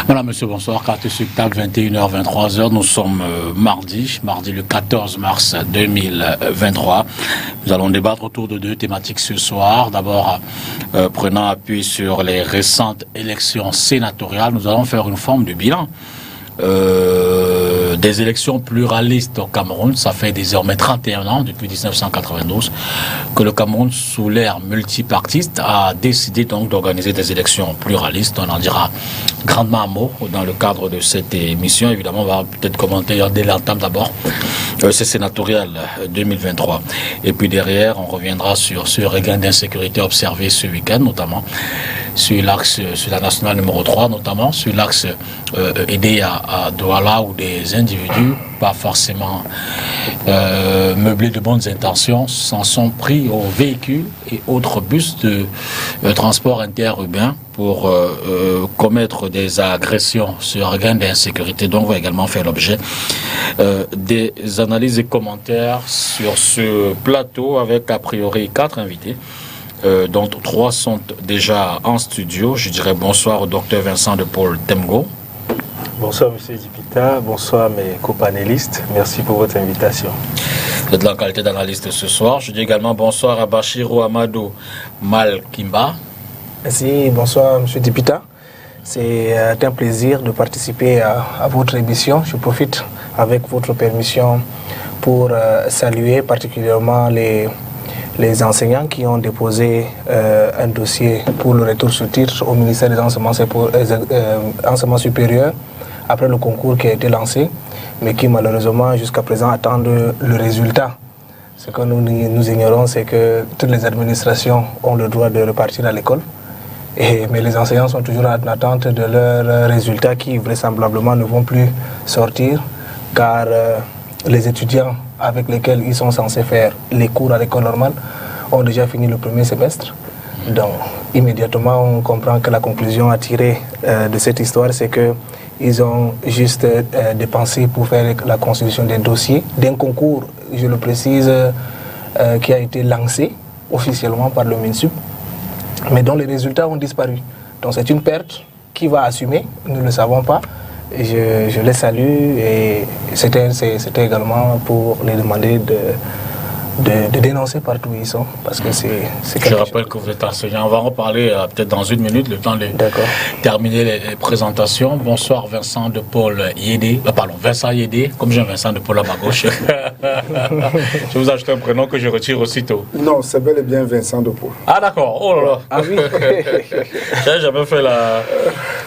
Voilà, monsieur, bonsoir. Carte sur table, 21h, 23h. Nous sommes mardi le 14 mars 2023. Nous allons débattre autour de deux thématiques ce soir. D'abord, prenant appui sur les récentes élections sénatoriales, nous allons faire une forme de bilan. Des élections pluralistes au Cameroun. Ça fait désormais 31 ans, depuis 1992, que le Cameroun, sous l'ère multipartiste, a décidé donc d'organiser des élections pluralistes. On en dira grandement un mot dans le cadre de cette émission. Évidemment, on va peut-être commenter dès l'entame d'abord ces sénatoriales 2023. Et puis derrière, on reviendra sur ce regain d'insécurité observé ce week-end, notamment sur l'axe, sur la nationale numéro 3, notamment sur l'axe aidé à Douala, où des individus, pas forcément meublés de bonnes intentions, s'en sont pris aux véhicules et autres bus de transport interurbain pour commettre des agressions sur regain d'insécurité. Donc, on va également faire l'objet des analyses et commentaires sur ce plateau avec a priori 4 invités. Dont 3 sont déjà en studio. Je dirais bonsoir au docteur Vincent de Paul Temgo. Bonsoir M. Dipita, bonsoir mes copanélistes. Merci pour votre invitation. Vous êtes là en qualité d'analyste ce soir. Je dis également bonsoir à Bachirou Amadou Malkimba. Merci, bonsoir M. Dipita. C'est un plaisir de participer à votre émission. Je profite avec votre permission pour saluer particulièrement les enseignants qui ont déposé un dossier pour le retour sur titre au ministère des enseignements supérieurs après le concours qui a été lancé, mais qui malheureusement jusqu'à présent attendent le résultat. Ce que nous ignorons, c'est que toutes les administrations ont le droit de repartir à l'école, mais les enseignants sont toujours en attente de leurs résultats qui vraisemblablement ne vont plus sortir, car les étudiants avec lesquels ils sont censés faire les cours à l'école normale ont déjà fini le premier semestre. Donc, immédiatement, on comprend que la conclusion à tirer de cette histoire, c'est qu'ils ont juste dépensé pour faire la constitution des dossiers d'un concours, je le précise, qui a été lancé officiellement par le MINSUP, mais dont les résultats ont disparu. Donc, c'est une perte qui va assumer, nous ne le savons pas. Je les salue et c'était également pour les demander de dénoncer partout où ils sont, parce que c'est Je rappelle que vous êtes enseignant. On va en reparler peut-être dans une minute, le temps de terminer les présentations. Bonsoir Vincent de Paul Yédé. Vincent Yédé, comme j'ai Vincent de Paul à ma gauche. Je vous ajoute un prénom que je retire aussitôt. Non, c'est bel et bien Vincent de Paul. Ah d'accord, oh là là. Ah oui. J'ai jamais fait la...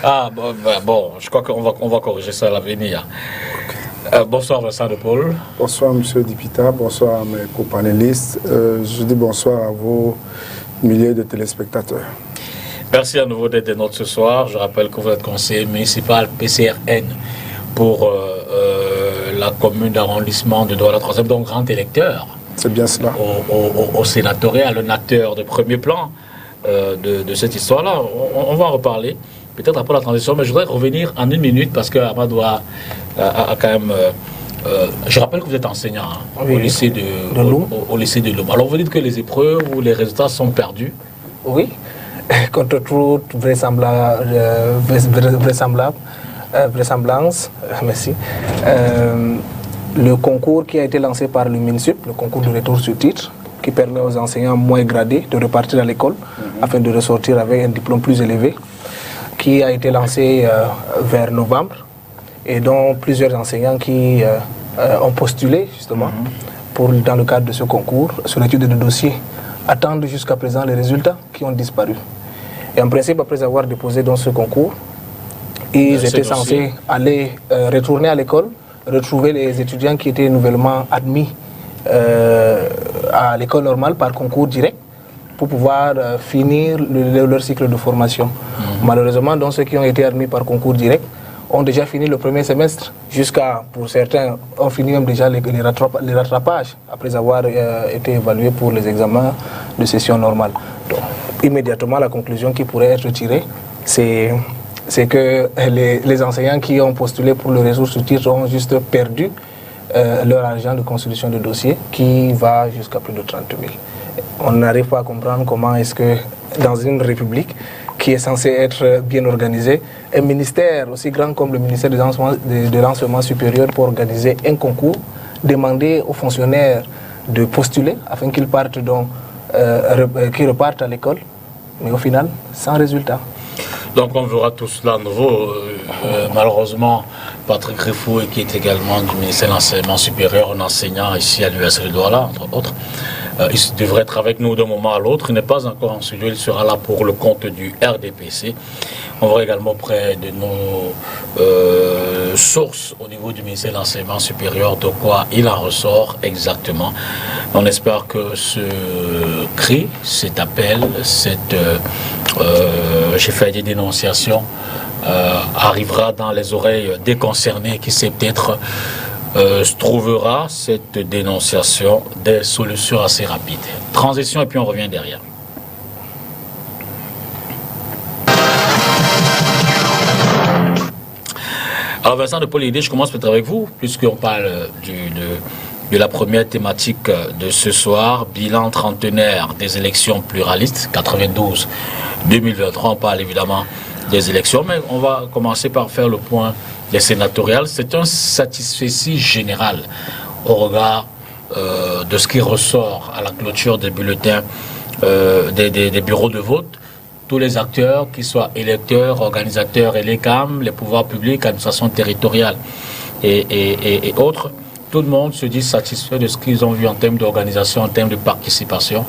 Ah bon, je crois qu'on va corriger ça à l'avenir. Bonsoir Vincent de Paul. Bonsoir Monsieur Dipita, bonsoir à mes copanélistes. Je dis bonsoir à vos milliers de téléspectateurs. Merci à nouveau d'être des nôtres ce soir. Je rappelle que vous êtes conseiller municipal PCRN pour la commune d'arrondissement de Douala 3e, donc grand électeur. C'est bien cela. Au sénatorial, un acteur de premier plan de cette histoire-là. On va en reparler. Peut-être après la transition, mais je voudrais revenir en une minute parce que Amadou a quand même... je rappelle que vous êtes enseignant au lycée de Loum. Au lycée de Loum. Alors vous dites que les épreuves ou les résultats sont perdus? Oui, contre toute vraisemblance, merci. Le concours qui a été lancé par le MINSUP, le concours de retour sur titre, qui permet aux enseignants moins gradés de repartir à l'école afin de ressortir avec un diplôme plus élevé, qui a été lancé vers novembre et dont plusieurs enseignants qui ont postulé justement dans le cadre de ce concours sur l'étude de dossiers attendent jusqu'à présent les résultats qui ont disparu. Et en principe, après avoir déposé dans ce concours, ils étaient censés aller retourner à l'école, retrouver les étudiants qui étaient nouvellement admis à l'école normale par concours direct, pour pouvoir finir leur cycle de formation. Malheureusement, donc, ceux qui ont été admis par concours direct ont déjà fini le premier semestre, pour certains, ont fini même déjà les rattrapages, après avoir été évalués pour les examens de session normale. Donc, immédiatement, la conclusion qui pourrait être tirée, c'est que les enseignants qui ont postulé pour le réseau sur titre ont juste perdu leur argent de constitution de dossier, qui va jusqu'à plus de 30 000. On n'arrive pas à comprendre comment est-ce que dans une république qui est censée être bien organisée. Un ministère aussi grand comme le ministère de l'enseignement supérieur pour organiser un concours, demander aux fonctionnaires de postuler afin qu'ils partent qu'ils repartent à l'école, mais au final, sans résultat. Donc on verra tout cela à nouveau. Malheureusement, Patrick Rifou, qui est également du ministère de l'Enseignement supérieur, un enseignant ici à l'Université de Douala, entre autres, il devrait être avec nous d'un moment à l'autre. Il n'est pas encore en studio, il sera là pour le compte du RDPC. On verra également auprès de nos sources au niveau du ministère de l'Enseignement supérieur de quoi il en ressort exactement. On espère que ce cri, cet appel, j'ai fait des dénonciations, arrivera dans les oreilles des concernés qui sait peut-être trouvera cette dénonciation des solutions assez rapides. Transition et puis on revient derrière. Alors Vincent de Paul-Idée, je commence peut-être avec vous, puisqu'on parle de la première thématique de ce soir, bilan trentenaire des élections pluralistes, 92-2023, on parle évidemment des élections, mais on va commencer par faire le point des sénatoriales. C'est un satisfecit général au regard de ce qui ressort à la clôture des bulletins, des bureaux de vote. Tous les acteurs, qu'ils soient électeurs, organisateurs et les CAM, les pouvoirs publics, l'administration territoriale et autres, tout le monde se dit satisfait de ce qu'ils ont vu en termes d'organisation, en termes de participation.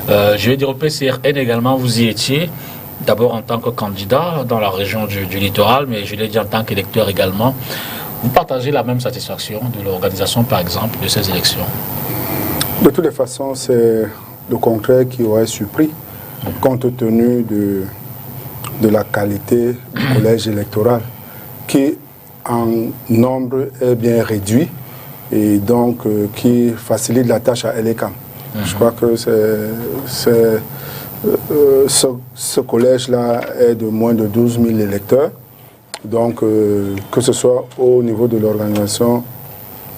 Je vais dire au PCRN également, vous y étiez, d'abord en tant que candidat dans la région du littoral, mais je l'ai dit en tant qu'électeur également. Vous partagez la même satisfaction de l'organisation, par exemple, de ces élections? De toutes les façons, c'est le contraire qui aurait surpris, compte tenu de la qualité du collège électoral, qui en nombre est bien réduit et donc qui facilite la tâche à l'ECAM. Je crois que ce collège-là est de moins de 12 000 électeurs. Donc, que ce soit au niveau de l'organisation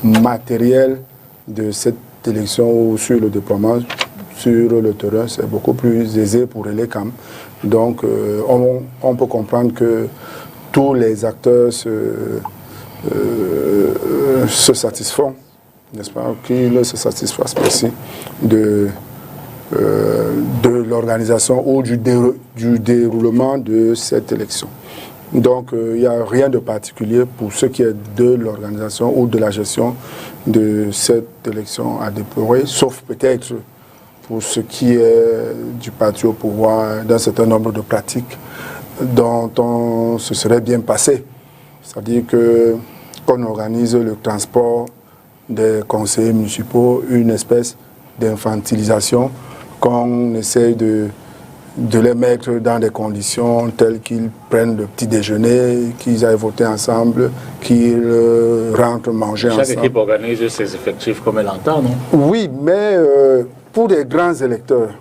matérielle de cette élection ou sur le déploiement sur le terrain, c'est beaucoup plus aisé pour l'ECAM. Donc, on peut comprendre que tous les acteurs se satisfont, n'est-ce pas, qu'ils se satisfassent aussi de l'organisation ou du déroulement de cette élection. Donc, il n'y a rien de particulier pour ce qui est de l'organisation ou de la gestion de cette élection à déplorer, sauf peut-être pour ce qui est du parti au pouvoir, d'un certain nombre de pratiques dont on se serait bien passé. C'est-à-dire qu'on organise le transport des conseillers municipaux, une espèce d'infantilisation, qu'on essaye de les mettre dans des conditions telles qu'ils prennent le petit déjeuner, qu'ils aillent voter ensemble, qu'ils rentrent manger ensemble. Chaque équipe organise ses effectifs comme elle entend, non? Oui, mais pour des grands électeurs,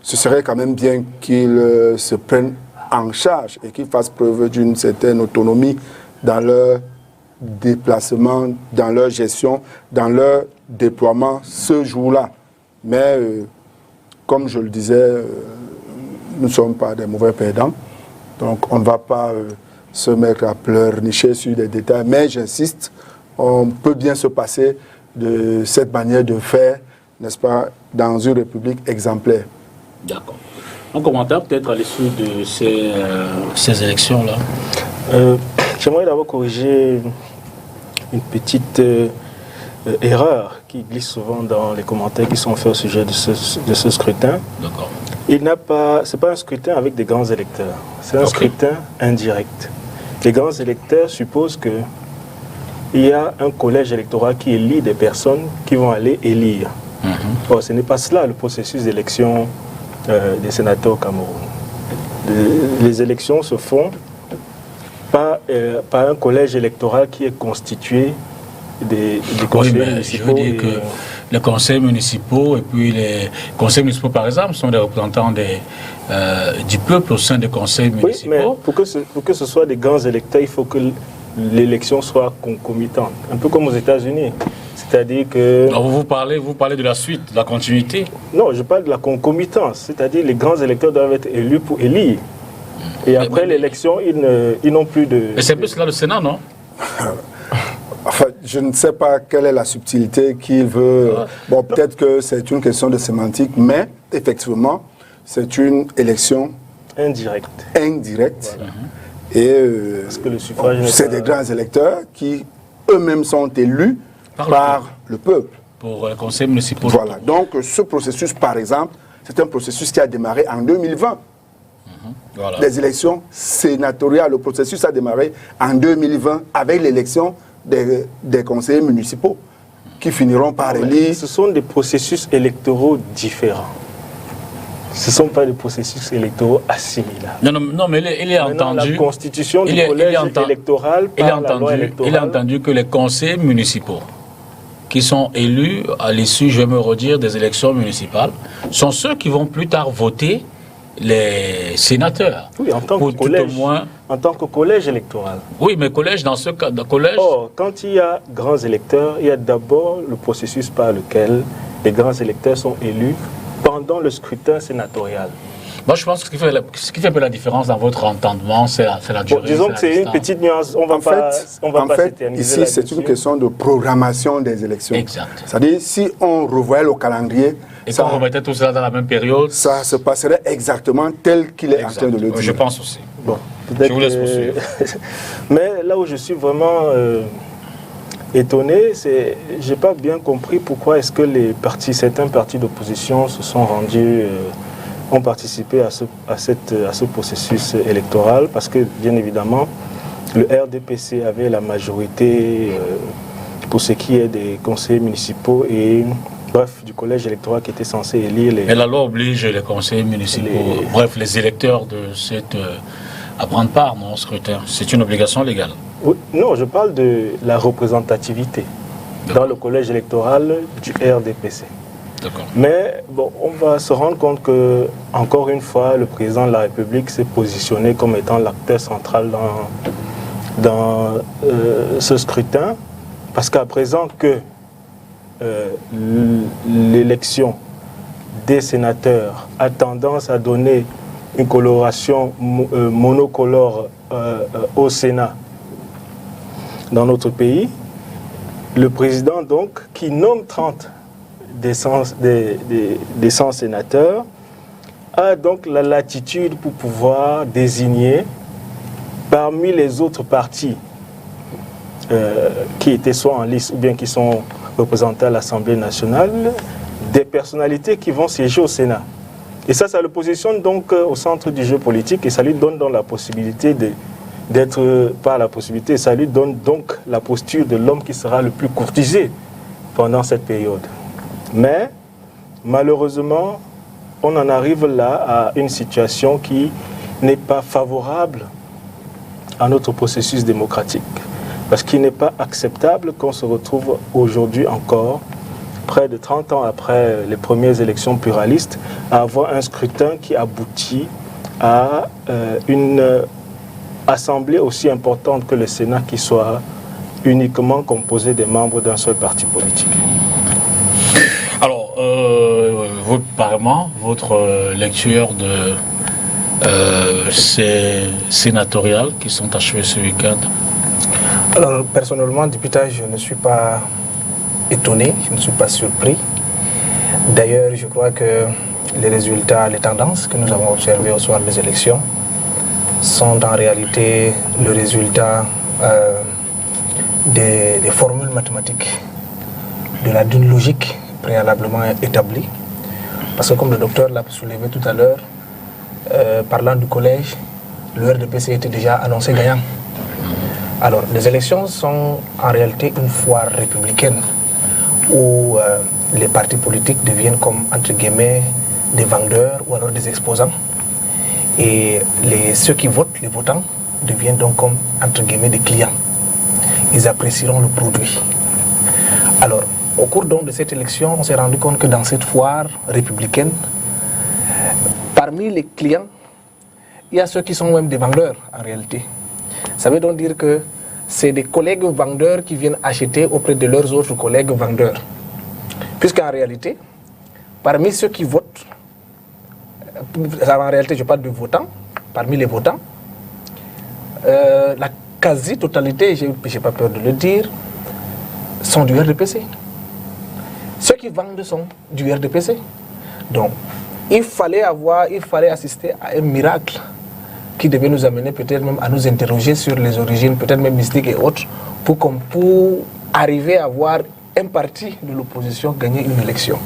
ce serait quand même bien qu'ils se prennent en charge et qu'ils fassent preuve d'une certaine autonomie dans leur déplacement, dans leur gestion, dans leur déploiement ce jour-là. Mais comme je le disais, nous ne sommes pas des mauvais perdants, donc on ne va pas se mettre à pleurnicher sur des détails, mais j'insiste, on peut bien se passer de cette manière de faire, n'est-ce pas, dans une république exemplaire. D'accord. Un commentaire peut-être à l'issue de ces élections-là? J'aimerais d'abord corriger une petite erreur qui glisse souvent dans les commentaires qui sont faits au sujet de ce scrutin. D'accord. Ce n'est pas un scrutin avec des grands électeurs, c'est un scrutin indirect. Les grands électeurs supposent qu'il y a un collège électoral qui élit des personnes qui vont aller élire. Or, ce n'est pas cela le processus d'élection des sénateurs au Cameroun. Les élections se font par un collège électoral qui est constitué des conseillers municipaux. Je veux dire que les conseils municipaux et puis les conseils municipaux, par exemple, sont des représentants du peuple au sein des conseils municipaux. Oui, mais pour que ce soit des grands électeurs, il faut que l'élection soit concomitante. Un peu comme aux États-Unis. C'est-à-dire que... Non, vous parlez de la suite, de la continuité. Non, je parle de la concomitance. C'est-à-dire les grands électeurs doivent être élus pour élire. Et après l'élection, ils n'ont plus de... Mais c'est un peu cela le Sénat, non? Enfin, je ne sais pas quelle est la subtilité qu'il veut. Bon, peut-être que c'est une question de sémantique, mais effectivement, c'est une élection indirecte. Voilà. Et parce que le suffrage c'est des grands électeurs qui eux-mêmes sont élus par le peuple. Pour le conseil municipal. Voilà. Donc, ce processus, par exemple, c'est un processus qui a démarré en 2020. Voilà. Les élections sénatoriales, le processus a démarré en 2020 avec l'élection des conseillers municipaux qui finiront par élire. Ce sont des processus électoraux différents. Ce ne sont pas des processus électoraux assimilables. Non, mais il est entendu. La constitution du collège électoral par la loi électorale. Il est entendu que les conseillers municipaux qui sont élus à l'issue, je vais me redire, des élections municipales, sont ceux qui vont plus tard voter les sénateurs. Oui, en tant que collège. En tant que collège électoral. Oui, mais collège, dans ce cas, collège... Or, quand il y a grands électeurs, il y a d'abord le processus par lequel les grands électeurs sont élus pendant le scrutin sénatorial. Moi, je pense que ce qui fait un peu la différence dans votre entendement, c'est la durée. Disons que c'est une petite nuance. On va pas ici, c'est une question de programmation des élections. Exact. C'est-à-dire, si on revoyait le calendrier... Et qu'on remettait tout cela dans la même période... Ça se passerait exactement tel qu'il est en train de le dire. Je pense aussi. Bon, je vous laisse poursuivre. Mais là où je suis vraiment étonné, c'est que je n'ai pas bien compris pourquoi est-ce que certains partis d'opposition se sont rendus... ont participé à ce processus électoral parce que, bien évidemment, le RDPC avait la majorité pour ce qui est des conseillers municipaux et, bref, du collège électoral qui était censé élire les... Et la loi oblige les conseillers municipaux, bref, les électeurs à prendre part au scrutin. C'est une obligation légale. Oui, non, je parle de la représentativité dans le collège électoral du RDPC. Mais bon, on va se rendre compte que, encore une fois, le président de la République s'est positionné comme étant l'acteur central dans ce scrutin, parce qu'à présent que l'élection des sénateurs a tendance à donner une coloration monocolore au Sénat dans notre pays, le président donc, qui nomme 30 des 100 sénateurs, a donc la latitude pour pouvoir désigner parmi les autres partis qui étaient soit en liste ou bien qui sont représentés à l'Assemblée nationale, des personnalités qui vont siéger au Sénat. Et ça le positionne donc au centre du jeu politique et ça lui donne donc la possibilité ça lui donne donc la posture de l'homme qui sera le plus courtisé pendant cette période. Mais, malheureusement, on en arrive là à une situation qui n'est pas favorable à notre processus démocratique. Parce qu'il n'est pas acceptable qu'on se retrouve aujourd'hui encore, près de 30 ans après les premières élections pluralistes, à avoir un scrutin qui aboutit à une assemblée aussi importante que le Sénat qui soit uniquement composée des membres d'un seul parti politique. Alors, votre lecture de ces sénatoriales qui sont achevées ce week-end? Alors, personnellement, député, je ne suis pas étonné, je ne suis pas surpris. D'ailleurs, je crois que les résultats, les tendances que nous avons observées au soir des élections sont en réalité le résultat des formules mathématiques, d'une logique préalablement établie. Parce que comme le docteur l'a soulevé tout à l'heure, parlant du collège, le RDPC était déjà annoncé gagnant. Alors, les élections sont en réalité une foire républicaine où les partis politiques deviennent comme, entre guillemets, des vendeurs ou alors des exposants. Et ceux qui votent, les votants, deviennent donc comme, entre guillemets, des clients. Ils apprécieront le produit. Alors, au cours donc de cette élection, on s'est rendu compte que dans cette foire républicaine, parmi les clients, il y a ceux qui sont même des vendeurs en réalité. Ça veut donc dire que c'est des collègues vendeurs qui viennent acheter auprès de leurs autres collègues vendeurs. Puisqu'en réalité, parmi ceux qui votent, en réalité je parle de votants, parmi les votants, la quasi-totalité, je n'ai pas peur de le dire, sont du RDPC. Ceux qui vendent sont du RDPC. Donc, il fallait assister à un miracle qui devait nous amener peut-être même à nous interroger sur les origines, peut-être même mystiques et autres, pour arriver à voir un parti de l'opposition gagner une élection.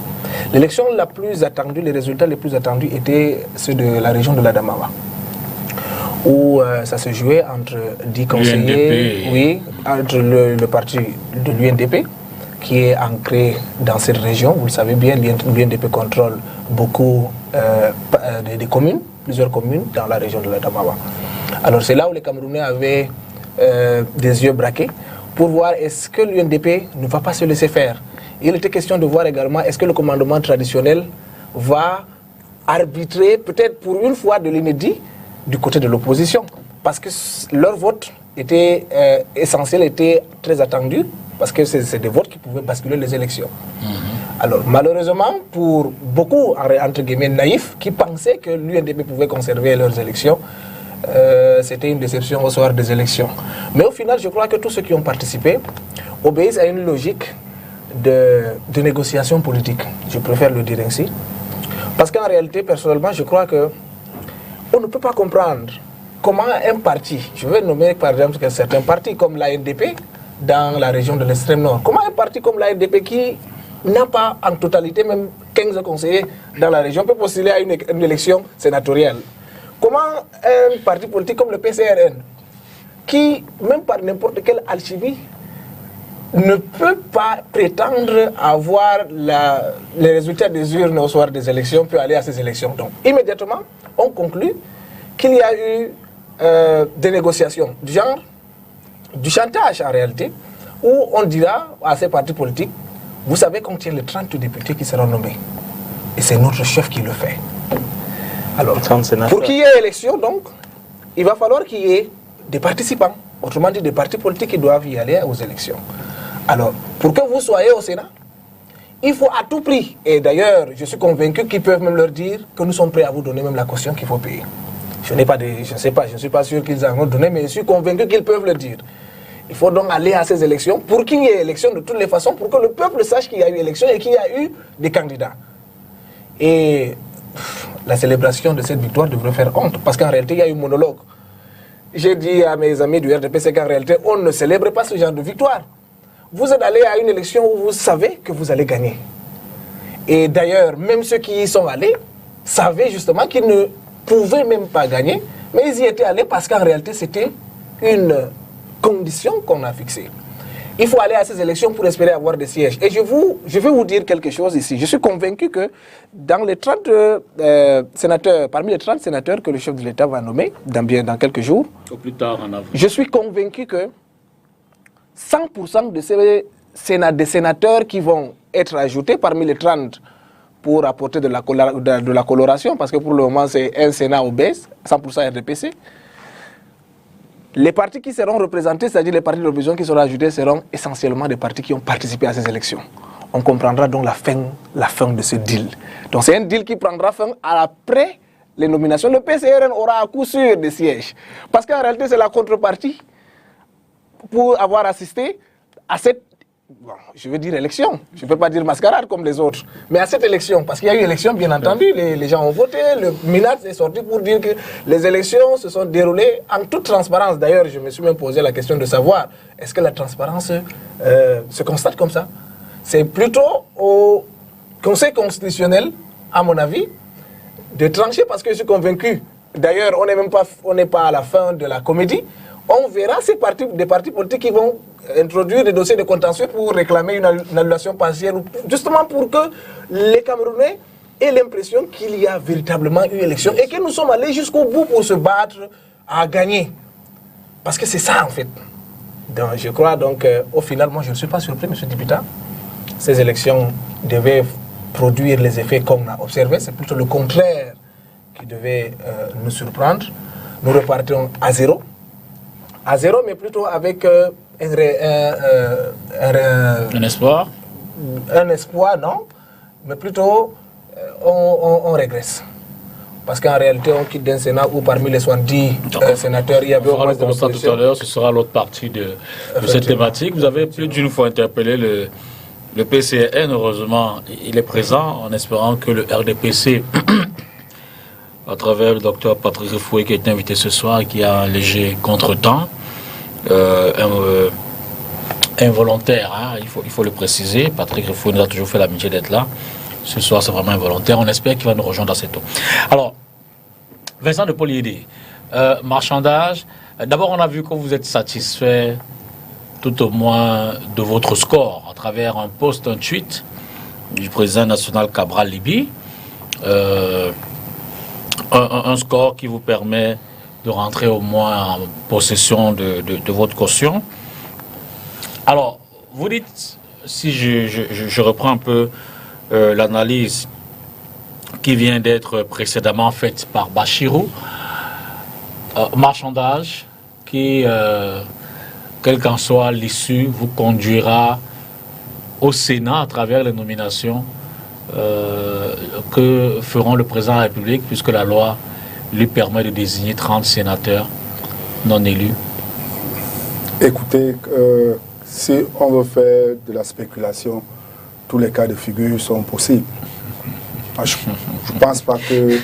L'élection la plus attendue, les résultats les plus attendus étaient ceux de la région de l'Adamawa, où ça se jouait entre 10 conseillers, oui, entre le parti de l'UNDP, qui est ancré dans cette région. Vous le savez bien, l'UNDP contrôle beaucoup des communes, plusieurs communes dans la région de l'Adamawa. Alors c'est là où les Camerounais avaient des yeux braqués pour voir est-ce que l'UNDP ne va pas se laisser faire. Il était question de voir également est-ce que le commandement traditionnel va arbitrer peut-être pour une fois de l'inédit du côté de l'opposition. Parce que leur vote était essentiel, était très attendu, parce que c'est des votes qui pouvaient basculer les élections. Alors malheureusement, pour beaucoup, entre guillemets, naïfs, qui pensaient que l'UNDP pouvait conserver leurs élections, c'était une déception au soir des élections. Mais au final, je crois que tous ceux qui ont participé obéissent à une logique de négociation politique. Je préfère le dire ainsi. Parce qu'en réalité, personnellement, je crois que on ne peut pas comprendre comment un parti, je vais nommer par exemple certains partis comme l'ANDP dans la région de l'extrême nord, comment un parti comme l'ANDP qui n'a pas en totalité même 15 conseillers dans la région peut postuler à une élection sénatoriale. Comment un parti politique comme le PCRN, qui même par n'importe quelle alchimie ne peut pas prétendre avoir les résultats des urnes au soir des élections, peut aller à ces élections. Donc immédiatement, on conclut qu'il y a eu des négociations du genre, du chantage en réalité, où on dira à ces partis politiques, vous savez qu'on tient les 30 députés qui seront nommés. Et c'est notre chef qui le fait. Alors, pour qu'il y ait élection, donc, il va falloir qu'il y ait des participants, autrement dit des partis politiques qui doivent y aller aux élections. Alors, pour que vous soyez au Sénat, il faut à tout prix, et d'ailleurs, je suis convaincu qu'ils peuvent même leur dire que nous sommes prêts à vous donner même la caution qu'il faut payer. Je ne suis pas sûr qu'ils en ont donné, mais je suis convaincu qu'ils peuvent le dire. Il faut donc aller à ces élections pour qu'il y ait élection de toutes les façons, pour que le peuple sache qu'il y a eu élection et qu'il y a eu des candidats. Et la célébration de cette victoire devrait faire honte, parce qu'en réalité, il y a eu un monologue. J'ai dit à mes amis du RDPC qu'en réalité, on ne célèbre pas ce genre de victoire. Vous êtes allé à une élection où vous savez que vous allez gagner. Et d'ailleurs, même ceux qui y sont allés savaient justement qu'ils ne pouvaient même pas gagner, mais ils y étaient allés parce qu'en réalité, c'était une condition qu'on a fixée. Il faut aller à ces élections pour espérer avoir des sièges. Et je vais vous dire quelque chose ici. Je suis convaincu que dans les 30 sénateurs, parmi les 30 sénateurs que le chef de l'État va nommer dans quelques jours, au plus tard en avril, je suis convaincu que 100% de ces sénateurs qui vont être ajoutés parmi les 30 pour apporter de la coloration, parce que pour le moment c'est un Sénat obèse, 100% RDPC, les partis qui seront représentés, c'est-à-dire les partis de l'opposition qui seront ajoutés, seront essentiellement des partis qui ont participé à ces élections. On comprendra donc la fin de ce deal. Donc c'est un deal qui prendra fin après les nominations. Le PCRN aura à coup sûr des sièges. Parce qu'en réalité, c'est la contrepartie pour avoir assisté à cette, je veux dire élection. Je ne peux pas dire mascarade comme les autres. Mais à cette élection, parce qu'il y a eu élection, bien entendu, les gens ont voté, le MINAT est sorti pour dire que les élections se sont déroulées en toute transparence. D'ailleurs, je me suis même posé la question de savoir, est-ce que la transparence se constate comme ça? C'est plutôt au Conseil constitutionnel, à mon avis, de trancher, parce que je suis convaincu. D'ailleurs, on n'est pas à la fin de la comédie. On verra des partis politiques qui vont introduire des dossiers de contentieux pour réclamer une annulation partielle, justement pour que les Camerounais aient l'impression qu'il y a véritablement une élection et que nous sommes allés jusqu'au bout pour se battre à gagner. Parce que c'est ça en fait. Donc, je crois donc, au final, moi je ne suis pas surpris, M. député. Ces élections devaient produire les effets qu'on a observés. C'est plutôt le contraire qui devait nous surprendre. Nous repartons à zéro. à zéro, mais plutôt avec un espoir. Un espoir, non, mais plutôt on régresse. Parce qu'en réalité, on quitte d'un Sénat où parmi les 70 sénateurs, il y avait au moins de l'opposition. Tout à l'heure, ce sera l'autre partie de cette thématique. Vous avez plus d'une fois interpellé le PCN. Heureusement, il est présent en espérant que le RDPC, à travers le docteur Patrick Refoué qui est invité ce soir et qui a un léger contretemps, involontaire, hein, il faut le préciser. Patrick Refoué nous a toujours fait l'amitié d'être là. Ce soir, c'est vraiment involontaire. On espère qu'il va nous rejoindre assez tôt. Alors, Vincent de Poliédé, marchandage. D'abord, on a vu que vous êtes satisfait, tout au moins, de votre score à travers un post, un tweet du président national Cabral Libye. Un score qui vous permet de rentrer au moins en possession de votre caution. Alors, vous dites, si je reprends un peu l'analyse qui vient d'être précédemment faite par Bachirou, marchandage qui, quelle qu'en soit l'issue, vous conduira au Sénat à travers les nominations que feront le président de la République, puisque la loi lui permet de désigner 30 sénateurs non élus. Écoutez, si on veut faire de la spéculation, tous les cas de figure sont possibles. Je ne pense pas que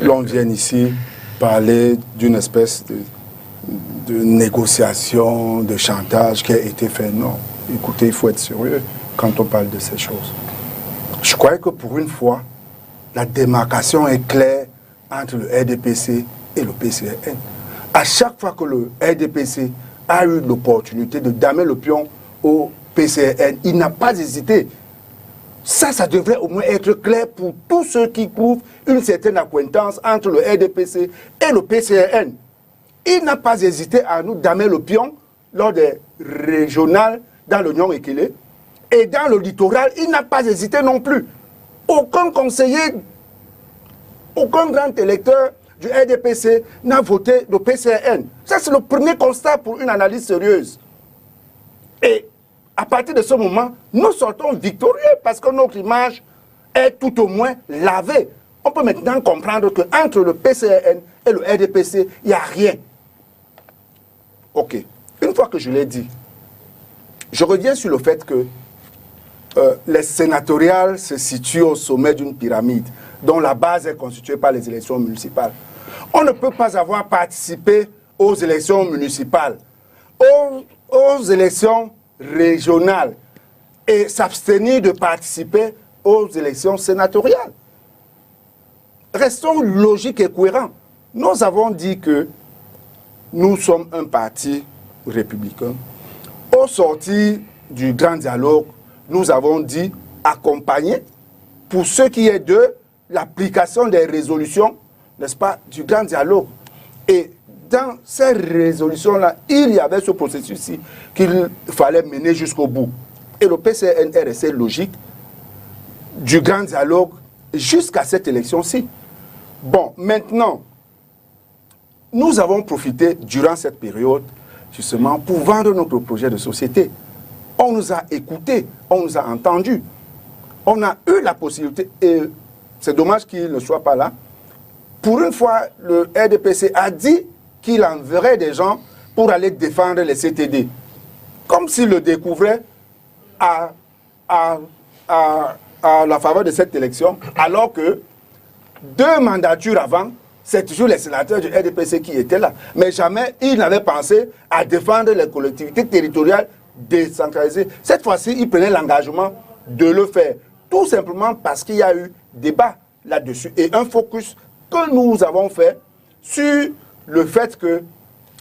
l'on vienne ici parler d'une espèce de négociation, de chantage qui a été fait. Non. Écoutez, il faut être sérieux quand on parle de ces choses. Je crois que pour une fois, la démarcation est claire entre le RDPC et le PCN. À chaque fois que le RDPC a eu l'opportunité de damer le pion au PCN, il n'a pas hésité. Ça devrait au moins être clair pour tous ceux qui trouvent une certaine acquaintance entre le RDPC et le PCN. Il n'a pas hésité à nous damer le pion lors des régionales dans l'Union Équilée. Et dans le littoral, il n'a pas hésité non plus. Aucun conseiller, aucun grand électeur du RDPC n'a voté le PCN. Ça, c'est le premier constat pour une analyse sérieuse. Et à partir de ce moment, nous sortons victorieux parce que notre image est tout au moins lavée. On peut maintenant comprendre qu'entre le PCN et le RDPC, il n'y a rien. Ok. Une fois que je l'ai dit, je reviens sur le fait que les sénatoriales se situent au sommet d'une pyramide dont la base est constituée par les élections municipales. On ne peut pas avoir participé aux élections municipales, aux élections régionales et s'abstenir de participer aux élections sénatoriales. Restons logiques et cohérents. Nous avons dit que nous sommes un parti républicain. Au sortir du grand dialogue, nous avons dit accompagner pour ce qui est de l'application des résolutions, n'est-ce pas, du grand dialogue. Et dans ces résolutions-là, il y avait ce processus-ci qu'il fallait mener jusqu'au bout. Et le PCN est resté logique du grand dialogue jusqu'à cette élection-ci. Bon, maintenant, nous avons profité durant cette période, justement, pour vendre notre projet de société. On nous a écoutés, on nous a entendus. On a eu la possibilité, et c'est dommage qu'il ne soit pas là. Pour une fois, le RDPC a dit qu'il enverrait des gens pour aller défendre les CTD. Comme s'il le découvrait à la faveur de cette élection, alors que 2 mandatures avant, c'est toujours les sénateurs du RDPC qui étaient là. Mais jamais ils n'avaient pensé à défendre les collectivités territoriales décentralisées. Cette fois-ci, ils prenaient l'engagement de le faire. Tout simplement parce qu'il y a eu débat là-dessus. Et un focus que nous avons fait sur le fait que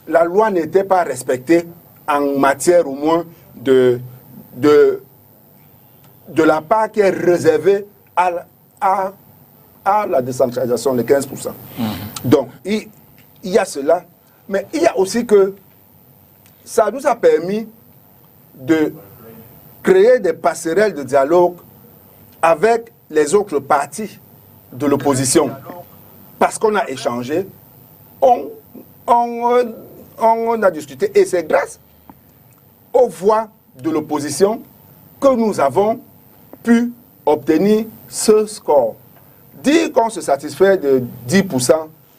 la loi n'était pas respectée en matière au moins de la part qui est réservée à la décentralisation, les 15%. Donc, il y a cela. Mais il y a aussi que ça nous a permis de créer des passerelles de dialogue avec les autres partis de l'opposition. Parce qu'on a échangé, on on a discuté, et c'est grâce aux voix de l'opposition que nous avons pu obtenir ce score. Dire qu'on se satisfait de 10%,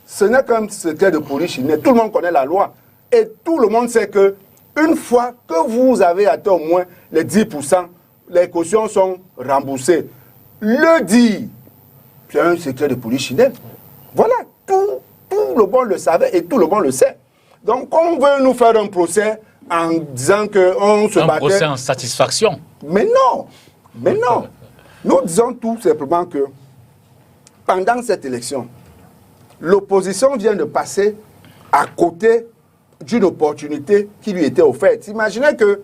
ce n'est qu'un secret de polichinelle. Tout le monde connaît la loi. Et tout le monde sait que une fois que vous avez atteint au moins les 10%, les cautions sont remboursées. Le dire, c'est un secret de polichinelle. Voilà, tout le monde le savait et tout le monde le sait. Donc, on veut nous faire un procès en disant qu'on se battait... Un procès en satisfaction. Mais non, mais non. Nous disons tout simplement que pendant cette élection, l'opposition vient de passer à côté d'une opportunité qui lui était offerte. Imaginez que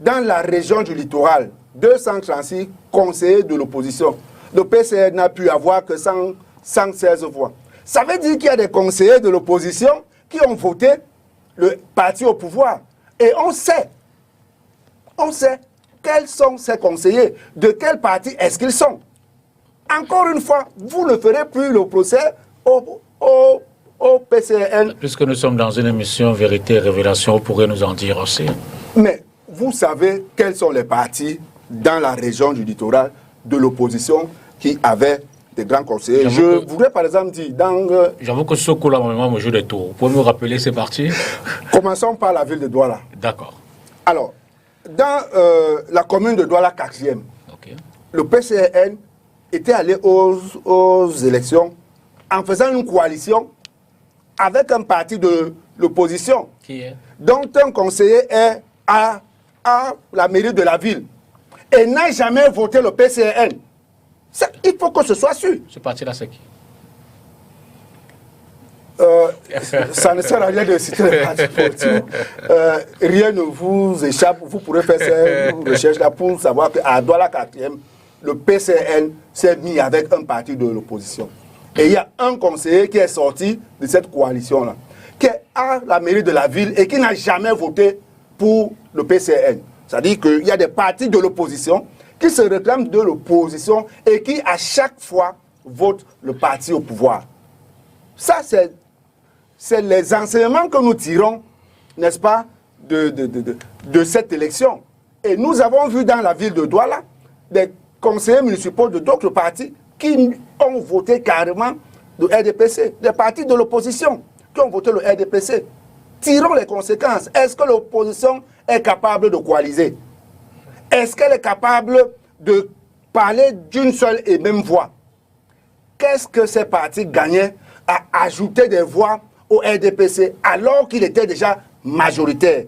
dans la région du littoral, 236 conseillers de l'opposition, le PCR n'a pu avoir que 116 voix. Ça veut dire qu'il y a des conseillers de l'opposition qui ont voté le parti au pouvoir. Et on sait quels sont ces conseillers, de quel parti est-ce qu'ils sont. Encore une fois, vous ne ferez plus le procès au PCN. Puisque nous sommes dans une émission Vérité et Révélation, vous pourrez nous en dire aussi. Mais vous savez quels sont les partis dans la région du littoral de l'opposition qui avaient des grands conseillers. Je voudrais par exemple dire dans... J'avoue que Soko, là, moi, me joue des tours. Vous pouvez me rappeler ces partis? Commençons par la ville de Douala. D'accord. Alors, dans la commune de Douala 4e, Okay. Le PCN était allé aux élections en faisant une coalition avec un parti de l'opposition. Qui est? Dont un conseiller est à la mairie de la ville et n'a jamais voté le PCN. Ça, il faut que ce soit sûr. Ce parti-là, c'est qui? Ça ne sert à rien de citer les partis politiques. Rien ne vous échappe. Vous pourrez faire ces recherches-là pour savoir qu'à Douala 4e, le PCN s'est mis avec un parti de l'opposition. Et il y a un conseiller qui est sorti de cette coalition-là, qui est à la mairie de la ville et qui n'a jamais voté pour le PCN. C'est-à-dire qu'il y a des partis de l'opposition qui se réclament de l'opposition et qui, à chaque fois, votent le parti au pouvoir. Ça, c'est les enseignements que nous tirons, n'est-ce pas, de cette élection. Et nous avons vu dans la ville de Douala des conseillers municipaux de d'autres partis qui ont voté carrément le RDPC, des partis de l'opposition qui ont voté le RDPC. Tirons les conséquences. Est-ce que l'opposition est capable de coaliser? Est-ce qu'elle est capable de parler d'une seule et même voix? Qu'est-ce que ces partis gagnaient à ajouter des voix au RDPC alors qu'il était déjà majoritaire?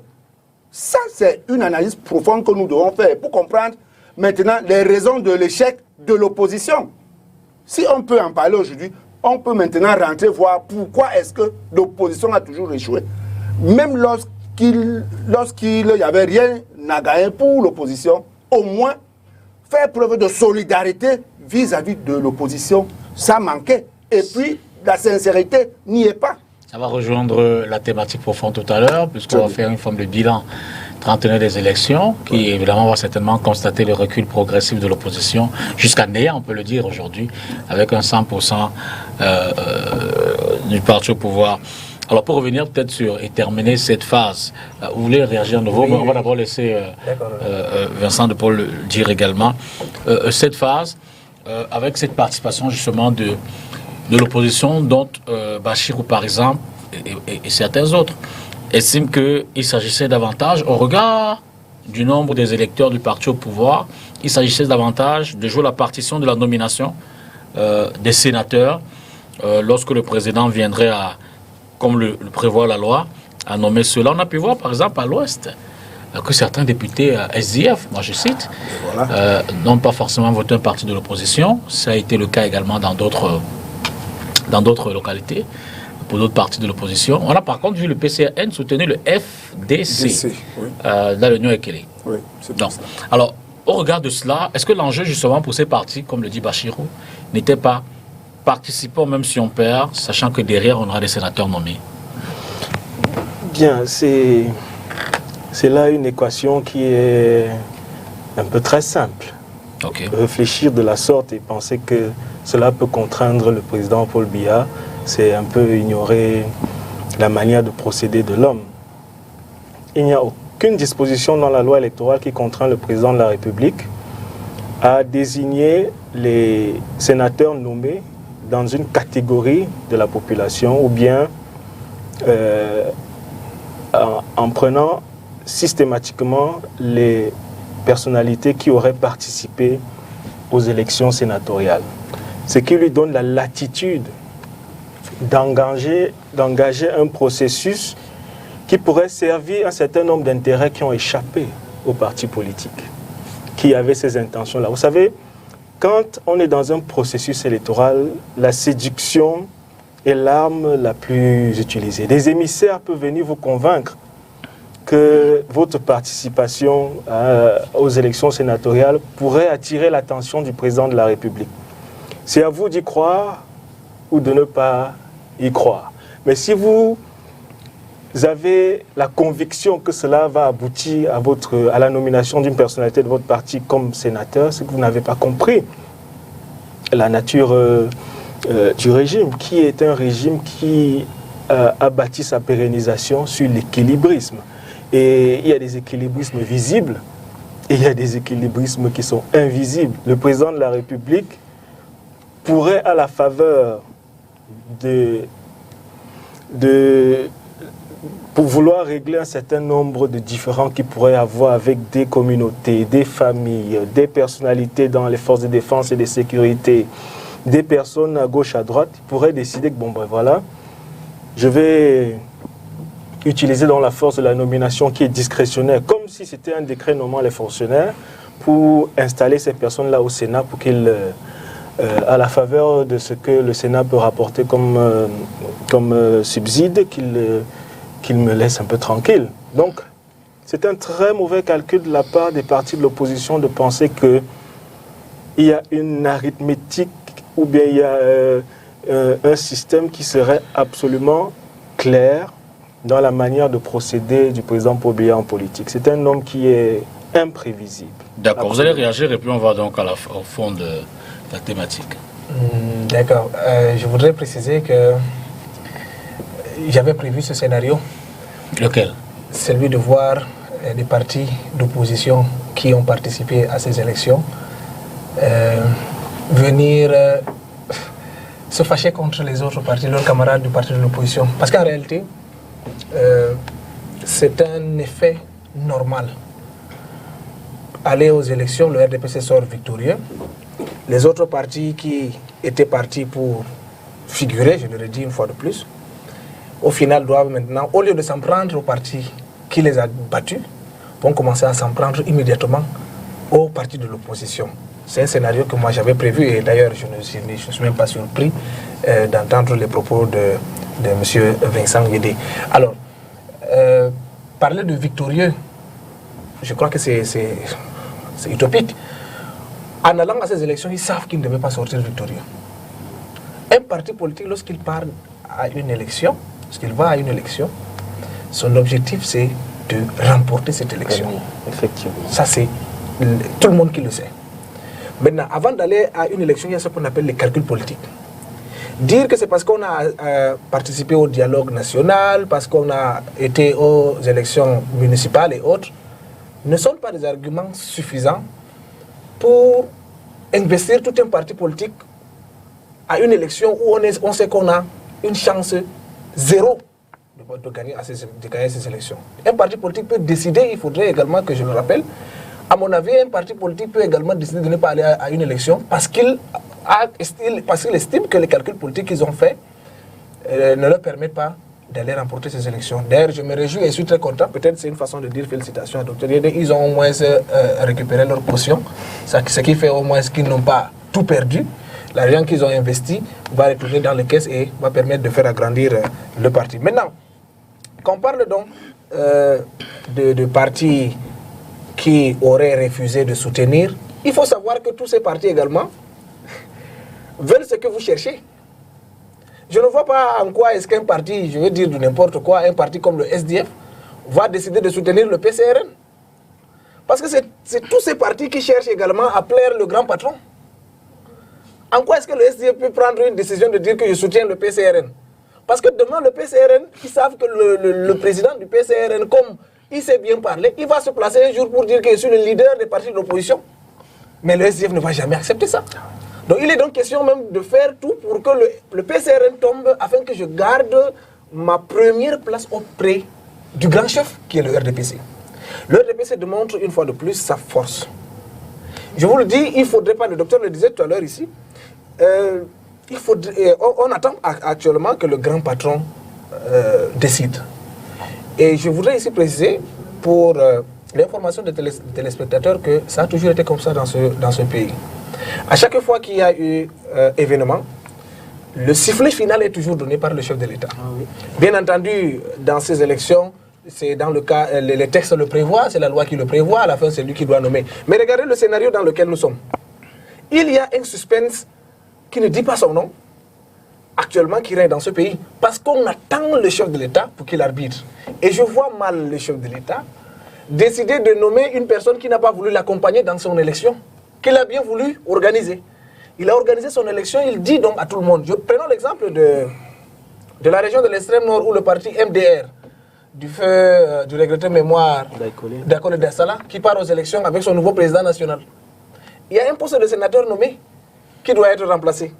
Ça, c'est une analyse profonde que nous devons faire pour comprendre maintenant les raisons de l'échec de l'opposition. Si on peut en parler aujourd'hui, on peut maintenant rentrer voir pourquoi est-ce que l'opposition a toujours échoué. Même lorsqu'il n'y avait rien à gagner pour l'opposition, au moins faire preuve de solidarité vis-à-vis de l'opposition, ça manquait. Et puis, la sincérité n'y est pas. Ça va rejoindre la thématique profonde tout à l'heure, puisqu'on va faire une forme de bilan trentenaire des élections, qui évidemment va certainement constater le recul progressif de l'opposition, jusqu'à néant, on peut le dire aujourd'hui, avec un 100% du parti au pouvoir. Alors pour revenir peut-être sur et terminer cette phase, vous voulez réagir à nouveau? Oui, on va d'abord laisser Vincent de Paul le dire également. Cette phase, avec cette participation justement de l'opposition, dont Bachirou par exemple, et certains autres, estiment qu'il s'agissait davantage, au regard du nombre des électeurs du parti au pouvoir, il s'agissait davantage de jouer la partition de la nomination des sénateurs lorsque le président viendrait à, comme le prévoit la loi, à nommer cela. On a pu voir par exemple à l'Ouest que certains députés SDF, moi je cite, n'ont pas forcément voté un parti de l'opposition. Ça a été le cas également dans d'autres localités, pour d'autres partis de l'opposition. On a par contre vu le PCN soutenir le FDC dans l'Union Ekele. Oui, c'est donc, alors, au regard de cela, est-ce que l'enjeu justement pour ces partis, comme le dit Bachirou, n'était pas participant même si on perd, sachant que derrière on aura des sénateurs nommés? Bien, c'est là une équation qui est un peu très simple. Okay. Réfléchir de la sorte et penser que cela peut contraindre le président Paul Biya, c'est un peu ignorer la manière de procéder de l'homme. il n'y a aucune disposition dans la loi électorale qui contraint le président de la République à désigner les sénateurs nommés dans une catégorie de la population ou bien en prenant systématiquement les personnalités qui auraient participé aux élections sénatoriales. Ce qui lui donne la latitude d'engager un processus qui pourrait servir un certain nombre d'intérêts qui ont échappé aux partis politiques, qui avaient ces intentions-là. Vous savez, quand on est dans un processus électoral, la séduction est l'arme la plus utilisée. Des émissaires peuvent venir vous convaincre que votre participation aux élections sénatoriales pourrait attirer l'attention du président de la République. C'est à vous d'y croire ou de ne pas y croire. Mais si vous avez la conviction que cela va aboutir à la nomination d'une personnalité de votre parti comme sénateur, c'est que vous n'avez pas compris la nature du régime, qui est un régime qui a bâti sa pérennisation sur l'équilibrisme. Et il y a des équilibrismes visibles et il y a des équilibrismes qui sont invisibles. Le président de la République pourrait, à la faveur pour vouloir régler un certain nombre de différends qu'il pourrait avoir avec des communautés, des familles, des personnalités dans les forces de défense et de sécurité, des personnes à gauche, à droite, il pourrait décider que, bon ben voilà, je vais utiliser dans la force de la nomination qui est discrétionnaire, comme si c'était un décret nommant les fonctionnaires, pour installer ces personnes-là au Sénat pour qu'ils, à la faveur de ce que le Sénat peut rapporter comme subside, qu'il me laisse un peu tranquille. Donc, c'est un très mauvais calcul de la part des partis de l'opposition de penser qu'il y a une arithmétique ou bien il y a un système qui serait absolument clair dans la manière de procéder du président Paul Biya en politique. C'est un homme qui est imprévisible. D'accord, vous allez réagir et puis on va donc au fond de la thématique. D'accord, je voudrais préciser que j'avais prévu ce scénario. Lequel? Celui de voir des partis d'opposition qui ont participé à ces élections venir se fâcher contre les autres partis, leurs camarades du parti de l'opposition. Parce qu'en réalité, c'est un effet normal. Aller aux élections, le RDPC sort victorieux. Les autres partis qui étaient partis pour figurer, je le redis une fois de plus, au final doivent maintenant, au lieu de s'en prendre aux partis qui les a battus, vont commencer à s'en prendre immédiatement aux partis de l'opposition. C'est un scénario que moi j'avais prévu et d'ailleurs je ne suis même pas surpris d'entendre les propos de M. Vincent Guédé. Alors, parler de victorieux, je crois que c'est utopique. En allant à ces élections, ils savent qu'ils ne devaient pas sortir victorieux. Un parti politique, lorsqu'il part à une élection, lorsqu'il va à une élection, son objectif c'est de remporter cette élection. Effectivement. Ça c'est tout le monde qui le sait. Maintenant, avant d'aller à une élection, il y a ce qu'on appelle les calculs politiques. Dire que c'est parce qu'on a participé au dialogue national, parce qu'on a été aux élections municipales et autres, ne sont pas des arguments suffisants pour investir tout un parti politique à une élection où on sait qu'on a une chance zéro de gagner ces élections. Un parti politique peut décider, il faudrait également que je le rappelle, à mon avis, un parti politique peut également décider de ne pas aller à une élection parce qu'il estime que les calculs politiques qu'ils ont faits ne leur permettent pas d'aller remporter ces élections. D'ailleurs, je me réjouis et suis très content. Peut-être c'est une façon de dire félicitations à Dr Yédé. Ils ont au moins récupéré leur caution, ce qui fait au moins qu'ils n'ont pas tout perdu. L'argent qu'ils ont investi va retourner dans les caisses et va permettre de faire agrandir le parti. Maintenant, quand on parle donc de partis qui auraient refusé de soutenir, il faut savoir que tous ces partis également veulent ce que vous cherchez. Je ne vois pas en quoi est-ce qu'un parti, je veux dire de n'importe quoi, un parti comme le SDF va décider de soutenir le PCRN. Parce que c'est tous ces partis qui cherchent également à plaire le grand patron. En quoi est-ce que le SDF peut prendre une décision de dire que je soutiens le PCRN? Parce que demain, le PCRN, ils savent que le président du PCRN, comme il sait bien parler, il va se placer un jour pour dire que je suis le leader des partis de l'opposition. Mais le SDF ne va jamais accepter ça. Donc il est donc question même de faire tout pour que le PCRN tombe afin que je garde ma première place auprès du grand chef qui est le RDPC. Le RDPC démontre une fois de plus sa force. Je vous le dis, il ne faudrait pas, le docteur le disait tout à l'heure ici, on attend actuellement que le grand patron décide. Et je voudrais ici préciser pour l'information des téléspectateurs que ça a toujours été comme ça dans ce pays. À chaque fois qu'il y a eu événement, le sifflet final est toujours donné par le chef de l'État. Ah oui. Bien entendu, dans ces élections, c'est dans le cas, les textes le prévoient, c'est la loi qui le prévoit, à la fin c'est lui qui doit nommer. Mais regardez le scénario dans lequel nous sommes. Il y a un suspense qui ne dit pas son nom, actuellement qui règne dans ce pays, parce qu'on attend le chef de l'État pour qu'il arbitre. Et je vois mal le chef de l'État décider de nommer une personne qui n'a pas voulu l'accompagner dans son élection, qu'il a bien voulu organiser. Il a organisé son élection, il dit donc à tout le monde. Prenons l'exemple de la région de l'extrême nord où le parti MDR, du feu du regretté mémoire d'Akole Dassala, qui part aux élections avec son nouveau président national. Il y a un poste de sénateur nommé qui doit être remplacé.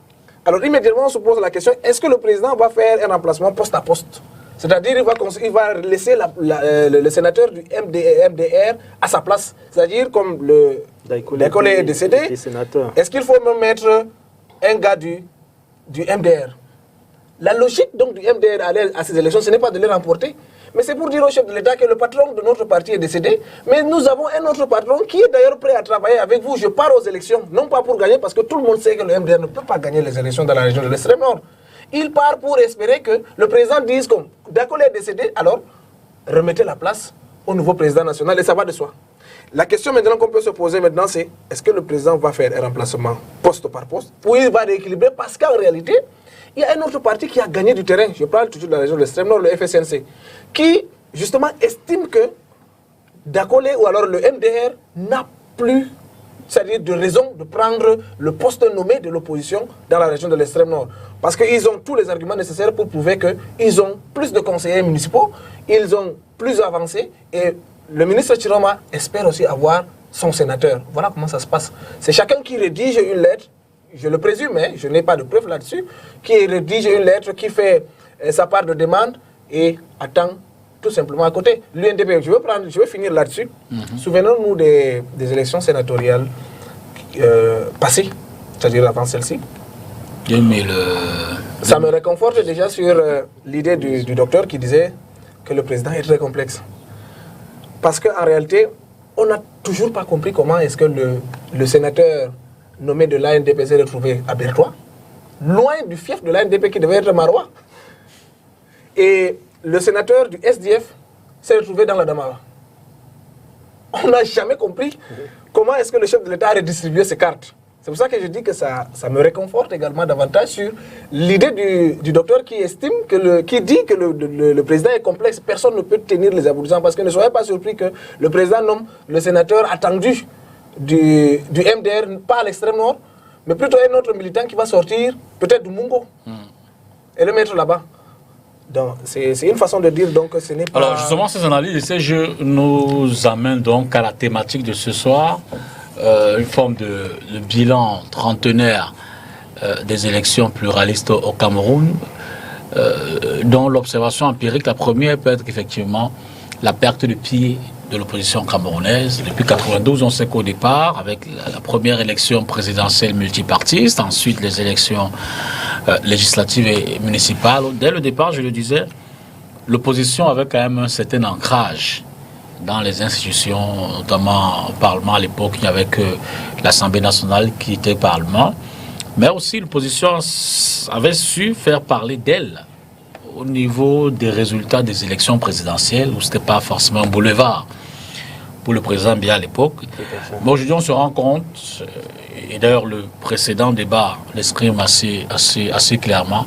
Alors immédiatement on se pose la question, est-ce que le président va faire un remplacement poste à poste? C'est-à-dire il va laisser le sénateur du MDR à sa place. C'est-à-dire comme le Daikole est décédé, est-ce qu'il faut même mettre un gars du MDR? La logique donc du MDR à ces élections, ce n'est pas de les remporter, mais c'est pour dire au chef de l'État que le patron de notre parti est décédé, mais nous avons un autre patron qui est d'ailleurs prêt à travailler avec vous. Je pars aux élections, non pas pour gagner, parce que tout le monde sait que le MDR ne peut pas gagner les élections dans la région de l'extrême nord. Il part pour espérer que le président dise comme Daikole est décédé, alors remettez la place au nouveau président national et ça va de soi. La question maintenant qu'on peut se poser maintenant, c'est est-ce que le président va faire un remplacement poste par poste ou il va rééquilibrer, parce qu'en réalité, il y a un autre parti qui a gagné du terrain, je parle toujours de la région de l'extrême nord, le FSNC, qui justement estime que Daikole ou alors le MDR n'a plus, c'est-à-dire de raison de prendre le poste nommé de l'opposition dans la région de l'extrême nord. Parce qu'ils ont tous les arguments nécessaires pour prouver qu'ils ont plus de conseillers municipaux, ils ont plus avancé et le ministre Chiroma espère aussi avoir son sénateur. Voilà comment ça se passe. C'est chacun qui rédige une lettre, je le présume, mais je n'ai pas de preuves là-dessus, qui rédige une lettre, qui fait sa part de demande et attend tout simplement à côté. L'UNDP, je vais finir là-dessus. Souvenons-nous des élections sénatoriales passées, c'est-à-dire avant celle-ci. Ça me réconforte déjà sur l'idée du docteur qui disait que le président est très complexe. Parce qu'en réalité, on n'a toujours pas compris comment est-ce que le sénateur nommé de l'ANDP s'est retrouvé à Bertois, loin du fief de l'ANDP qui devait être Marois. Et le sénateur du SDF s'est retrouvé dans la Damara. On n'a jamais compris comment est-ce que le chef de l'État a redistribué ses cartes. C'est pour ça que je dis que ça me réconforte également davantage sur l'idée du docteur qui estime, qui dit que le président est complexe. Personne ne peut tenir les aboutissants, parce que ne soyez pas surpris que le président nomme le sénateur attendu du MDR, pas à l'extrême nord, mais plutôt un autre militant qui va sortir, peut-être du Mungo, et le mettre là-bas. Donc, c'est une façon de dire donc que ce n'est pas... Alors justement, ces analyses et ces jeux nous amènent donc à la thématique de ce soir, une forme de bilan trentenaire des élections pluralistes au Cameroun, dont l'observation empirique, la première peut être effectivement la perte de pied de l'opposition camerounaise. Depuis 1992, on sait qu'au départ, avec la première élection présidentielle multipartiste, ensuite les élections législatives et municipales, dès le départ, je le disais, l'opposition avait quand même un certain ancrage dans les institutions, notamment au Parlement. À l'époque, il n'y avait que l'Assemblée nationale qui était Parlement. Mais aussi, l'opposition avait su faire parler d'elle au niveau des résultats des élections présidentielles, où ce n'était pas forcément un boulevard pour le président Biya à l'époque. Mais aujourd'hui, on se rend compte, et d'ailleurs le précédent débat l'exprime assez clairement,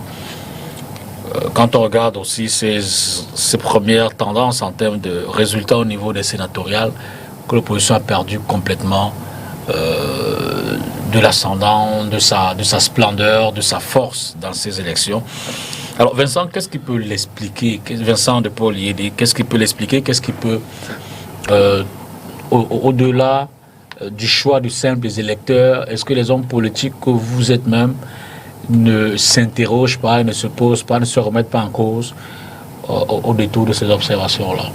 quand on regarde aussi ces premières tendances en termes de résultats au niveau des sénatoriales, que l'opposition a perdu complètement de l'ascendant, de sa splendeur, de sa force dans ces élections. Alors Vincent, qu'est-ce qui peut l'expliquer? Vincent de Paul Yédé, qu'est-ce qui peut l'expliquer? Qu'est-ce qui peut, au-delà du choix du simple des électeurs, est-ce que les hommes politiques que vous êtes même ne s'interrogent pas, ne se posent pas, ne se remettent pas en cause au détour de ces observations-là?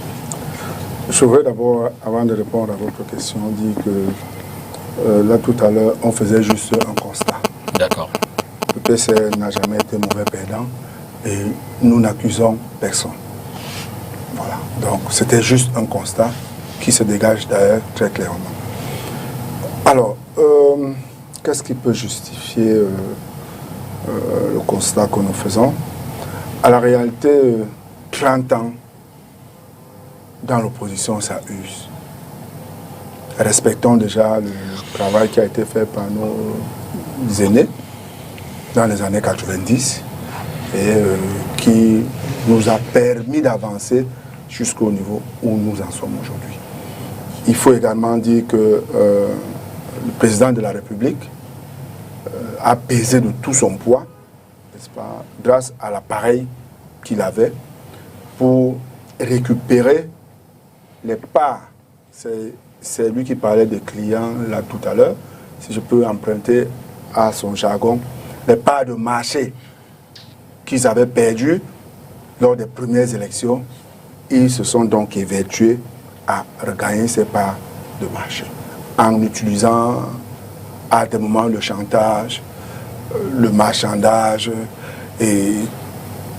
Je voudrais d'abord, avant de répondre à votre question, dire que là tout à l'heure, on faisait juste un constat. D'accord. Le PCR n'a jamais été mauvais perdant et nous n'accusons personne. Voilà. Donc c'était juste un constat qui se dégage d'ailleurs très clairement. Alors, qu'est-ce qui peut justifier le constat que nous faisons? À la réalité, 30 ans dans l'opposition, ça use. Respectons déjà le travail qui a été fait par nos aînés dans les années 90 et qui nous a permis d'avancer jusqu'au niveau où nous en sommes aujourd'hui. Il faut également dire que le président de la République a pesé de tout son poids, n'est-ce pas, grâce à l'appareil qu'il avait pour récupérer les parts. C'est lui qui parlait des clients là tout à l'heure, si je peux emprunter à son jargon, les parts de marché qu'ils avaient perdues lors des premières élections. Ils se sont donc évertués à regagner ces parts de marché en utilisant à des moments le chantage, le marchandage et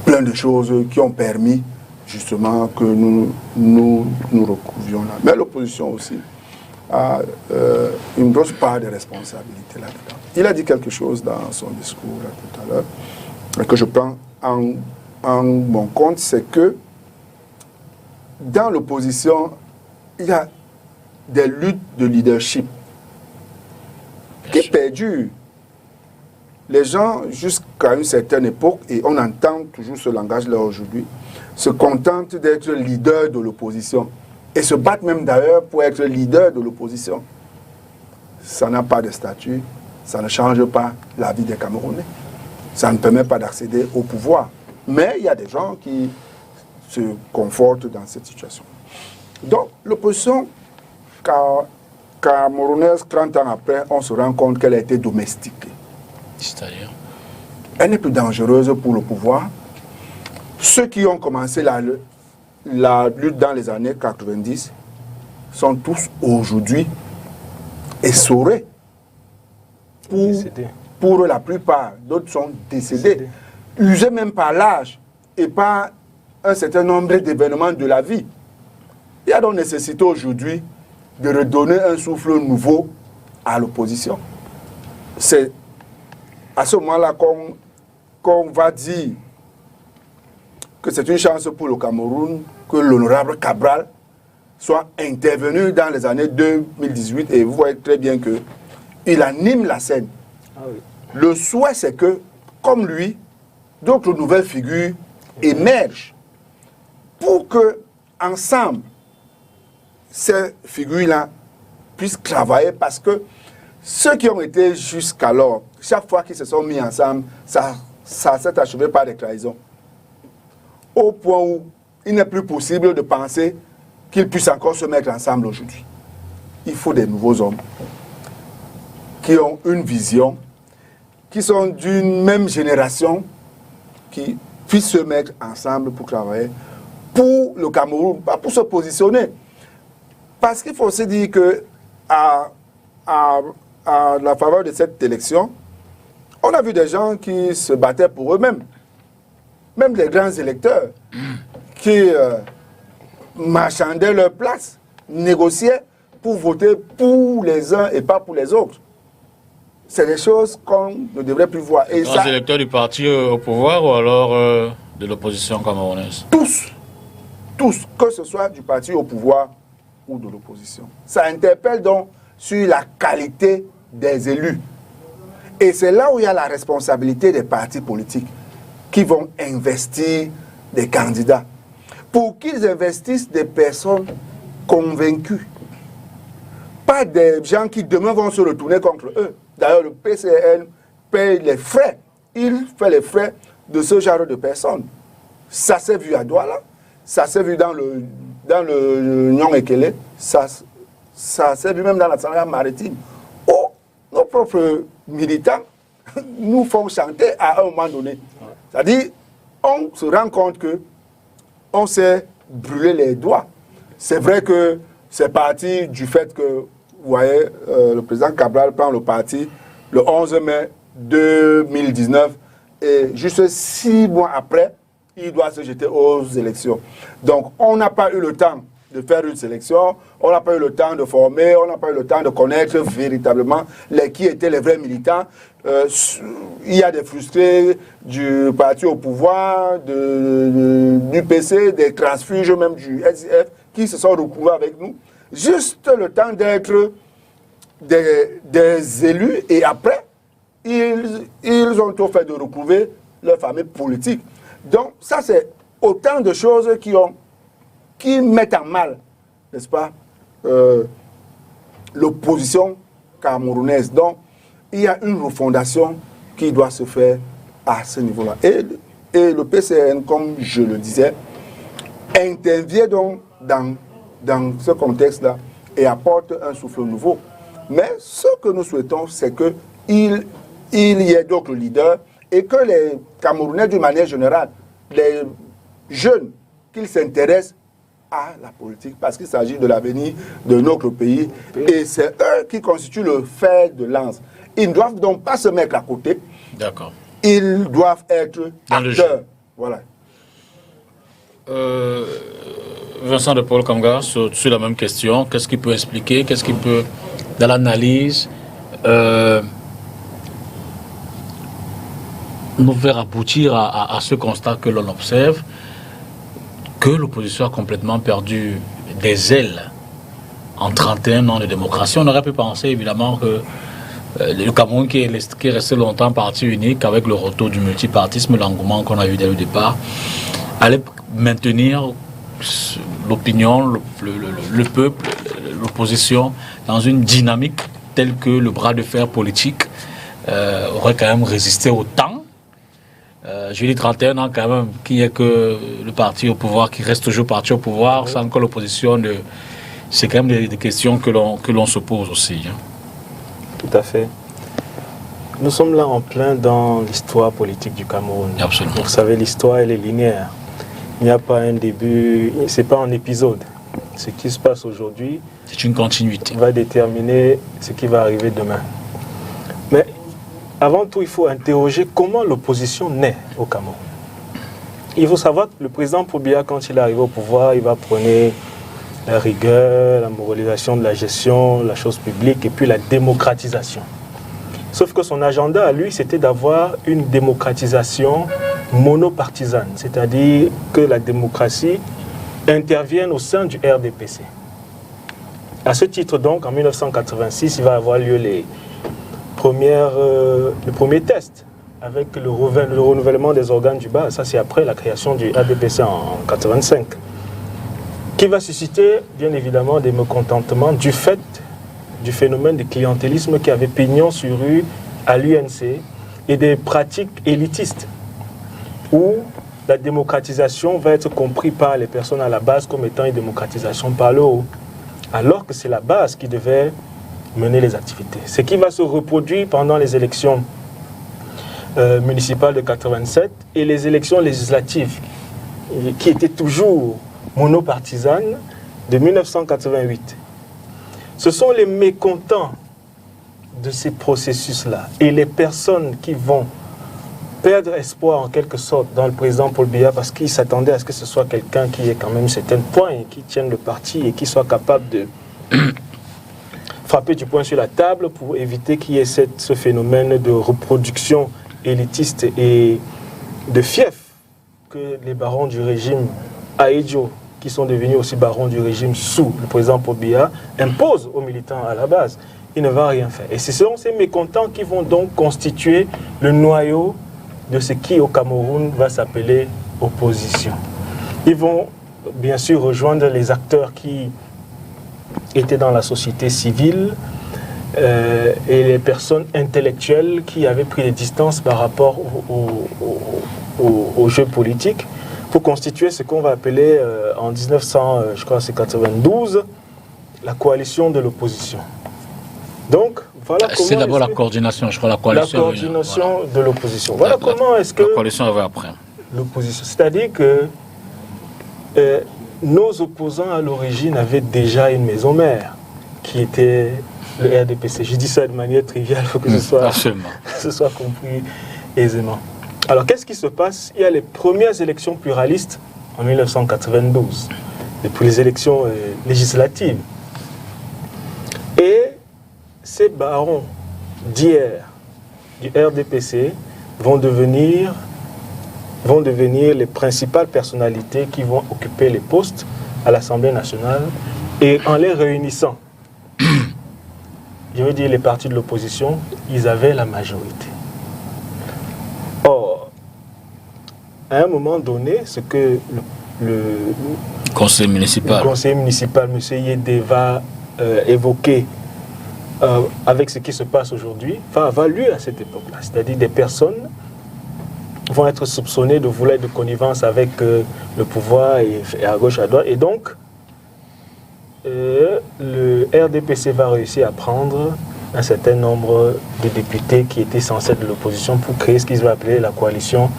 plein de choses qui ont permis justement que nous recouvrions là. Mais l'opposition aussi a une grosse part de responsabilité là-dedans. Il a dit quelque chose dans son discours là, tout à l'heure, que je prends en mon compte, c'est que dans l'opposition, il y a des luttes de leadership qui perdurent. Les gens, jusqu'à une certaine époque, et on entend toujours ce langage-là aujourd'hui, se contentent d'être leader de l'opposition et se battent même d'ailleurs pour être leader de l'opposition. Ça n'a pas de statut, ça ne change pas la vie des Camerounais. Ça ne permet pas d'accéder au pouvoir. Mais il y a des gens qui se confortent dans cette situation. Donc, l'opposition camerounaise, 30 ans après, on se rend compte qu'elle a été domestiquée. C'est-à-dire? Elle n'est plus dangereuse pour le pouvoir. Ceux qui ont commencé la lutte dans les années 90 sont tous aujourd'hui essorés. Pour la plupart, d'autres sont décédés, usés même par l'âge et par un certain nombre d'événements de la vie. Il y a donc nécessité aujourd'hui de redonner un souffle nouveau à l'opposition. C'est à ce moment-là qu'on va dire que c'est une chance pour le Cameroun que l'honorable Cabral soit intervenu dans les années 2018 et vous voyez très bien qu'il anime la scène. Ah oui. Le souhait, c'est que, comme lui, d'autres nouvelles figures émergent pour que, ensemble, ces figures-là puissent travailler parce que ceux qui ont été jusqu'alors, chaque fois qu'ils se sont mis ensemble, ça s'est achevé par des trahisons. Au point où il n'est plus possible de penser qu'ils puissent encore se mettre ensemble aujourd'hui. Il faut des nouveaux hommes qui ont une vision, qui sont d'une même génération, qui puissent se mettre ensemble pour travailler pour le Cameroun, pas pour se positionner. Parce qu'il faut aussi dire que à la faveur de cette élection, on a vu des gens qui se battaient pour eux-mêmes. Même des grands électeurs qui marchandaient leur place, négociaient pour voter pour les uns et pas pour les autres. C'est des choses qu'on ne devrait plus voir. Les grands électeurs du parti au pouvoir ou alors de l'opposition camerounaise? Tous, que ce soit du parti au pouvoir ou de l'opposition. Ça interpelle donc sur la qualité des élus. Et c'est là où il y a la responsabilité des partis politiques qui vont investir des candidats pour qu'ils investissent des personnes convaincues. Pas des gens qui demain vont se retourner contre eux. D'ailleurs, le PCN paye les frais. Il fait les frais de ce genre de personnes. Ça s'est vu à Douala, ça s'est vu dans le Nyon Ekele, ça s'est vu même dans la Sahara maritime. Oh, nos propres militants nous font chanter à un moment donné. C'est-à-dire, on se rend compte que on s'est brûlé les doigts. C'est vrai que c'est parti du fait que, vous voyez, le président Cabral prend le parti le 11 mai 2019 et juste 6 mois après, il doit se jeter aux élections. Donc, on n'a pas eu le temps de faire une sélection, on n'a pas eu le temps de former, on n'a pas eu le temps de connaître véritablement qui étaient les vrais militants. Il y a des frustrés du parti au pouvoir, du PC, des transfuges, même du SIF, qui se sont retrouvés avec nous. Juste le temps d'être des élus et après, ils ont tout fait de retrouver leur famille politique. Donc, ça, c'est autant de choses qui mettent en mal, n'est-ce pas, l'opposition camerounaise. Donc, il y a une refondation qui doit se faire à ce niveau-là. Et le PCN, comme je le disais, intervient donc dans ce contexte-là et apporte un souffle nouveau. Mais ce que nous souhaitons, c'est qu'il y ait d'autres leaders et que les Camerounais, d'une manière générale, les jeunes, qu'ils s'intéressent à la politique parce qu'il s'agit de l'avenir de notre pays et c'est eux qui constituent le fer de lance. Ils ne doivent donc pas se mettre à côté. D'accord. Ils doivent être acteurs. Voilà. Vincent de Paul Kamga, sur la même question, qu'est-ce qu'il peut expliquer, qu'est-ce qu'il peut, dans l'analyse, nous faire aboutir à ce constat que l'on observe, que l'opposition a complètement perdu des ailes en 31 ans de démocratie. On aurait pu penser évidemment que le Cameroun, qui est resté longtemps parti unique, avec le retour du multipartisme, l'engouement qu'on a eu dès le départ, allait maintenir l'opinion, le peuple, l'opposition dans une dynamique telle que le bras de fer politique aurait quand même résisté au temps. Je dis 31 ans quand même, qui est que le parti au pouvoir, qui reste toujours parti au pouvoir, oui, sans que l'opposition ne... C'est quand même des questions que l'on se pose aussi. Hein. Tout à fait. Nous sommes là en plein dans l'histoire politique du Cameroun. Absolument. Vous savez, l'histoire, elle est linéaire. Il n'y a pas un début, c'est pas un épisode. Ce qui se passe aujourd'hui, c'est une continuité, va déterminer ce qui va arriver demain. Mais avant tout, il faut interroger comment l'opposition naît au Cameroun. Il faut savoir que le président Paul Biya, quand il est arrivé au pouvoir, il va prôner la rigueur, la moralisation de la gestion, la chose publique et puis la démocratisation. Sauf que son agenda à lui, c'était d'avoir une démocratisation monopartisane, c'est-à-dire que la démocratie intervienne au sein du RDPC. À ce titre donc, en 1986, il va avoir lieu le premier test avec le renouvellement des organes du bas. Ça, c'est après la création du RDPC en 1985, qui va susciter, bien évidemment, des mécontentements du fait du phénomène de clientélisme qui avait pignon sur rue à l'UNC et des pratiques élitistes où la démocratisation va être comprise par les personnes à la base comme étant une démocratisation par le haut, alors que c'est la base qui devait mener les activités. Ce qui va se reproduire pendant les élections municipales de 87 et les élections législatives qui étaient toujours monopartisanes de 1988. Ce sont les mécontents de ces processus-là et les personnes qui vont perdre espoir en quelque sorte dans le président Paul Biya parce qu'il s'attendait à ce que ce soit quelqu'un qui ait quand même certains points et qui tienne le parti et qui soit capable de frapper du poing sur la table pour éviter qu'il y ait ce phénomène de reproduction élitiste et de fief que les barons du régime Aïdjo, qui sont devenus aussi barons du régime sous le président Paul Biya, imposent aux militants à la base. Il ne va rien faire. Et ce sont ces mécontents qui vont donc constituer le noyau de ce qui au Cameroun va s'appeler opposition. Ils vont bien sûr rejoindre les acteurs qui étaient dans la société civile, et les personnes intellectuelles qui avaient pris des distances par rapport au jeu politique pour constituer ce qu'on va appeler en 1992 la coalition de l'opposition. Donc, voilà comment... C'est d'abord la coordination, je crois, la coalition. La coordination de l'opposition. Voilà comment est-ce que... La coalition avait après. L'opposition. C'est-à-dire que nos opposants à l'origine avaient déjà une maison mère qui était le RDPC. Je dis ça de manière triviale pour que ce soit compris aisément. Alors, qu'est-ce qui se passe? Il y a les premières élections pluralistes en 1992, depuis les élections législatives. Et ces barons d'hier du RDPC vont devenir les principales personnalités qui vont occuper les postes à l'Assemblée nationale, et en les réunissant, je veux dire les partis de l'opposition, ils avaient la majorité. Or, à un moment donné, ce que le conseil municipal, M. Yédé, va évoquer avec ce qui se passe aujourd'hui, va avoir lieu à cette époque-là. C'est-à-dire des personnes vont être soupçonnées de vouloir de connivence avec le pouvoir et à gauche, à droite. Et donc, le RDPC va réussir à prendre un certain nombre de députés qui étaient censés être de l'opposition pour créer ce qu'ils vont appeler la coalition,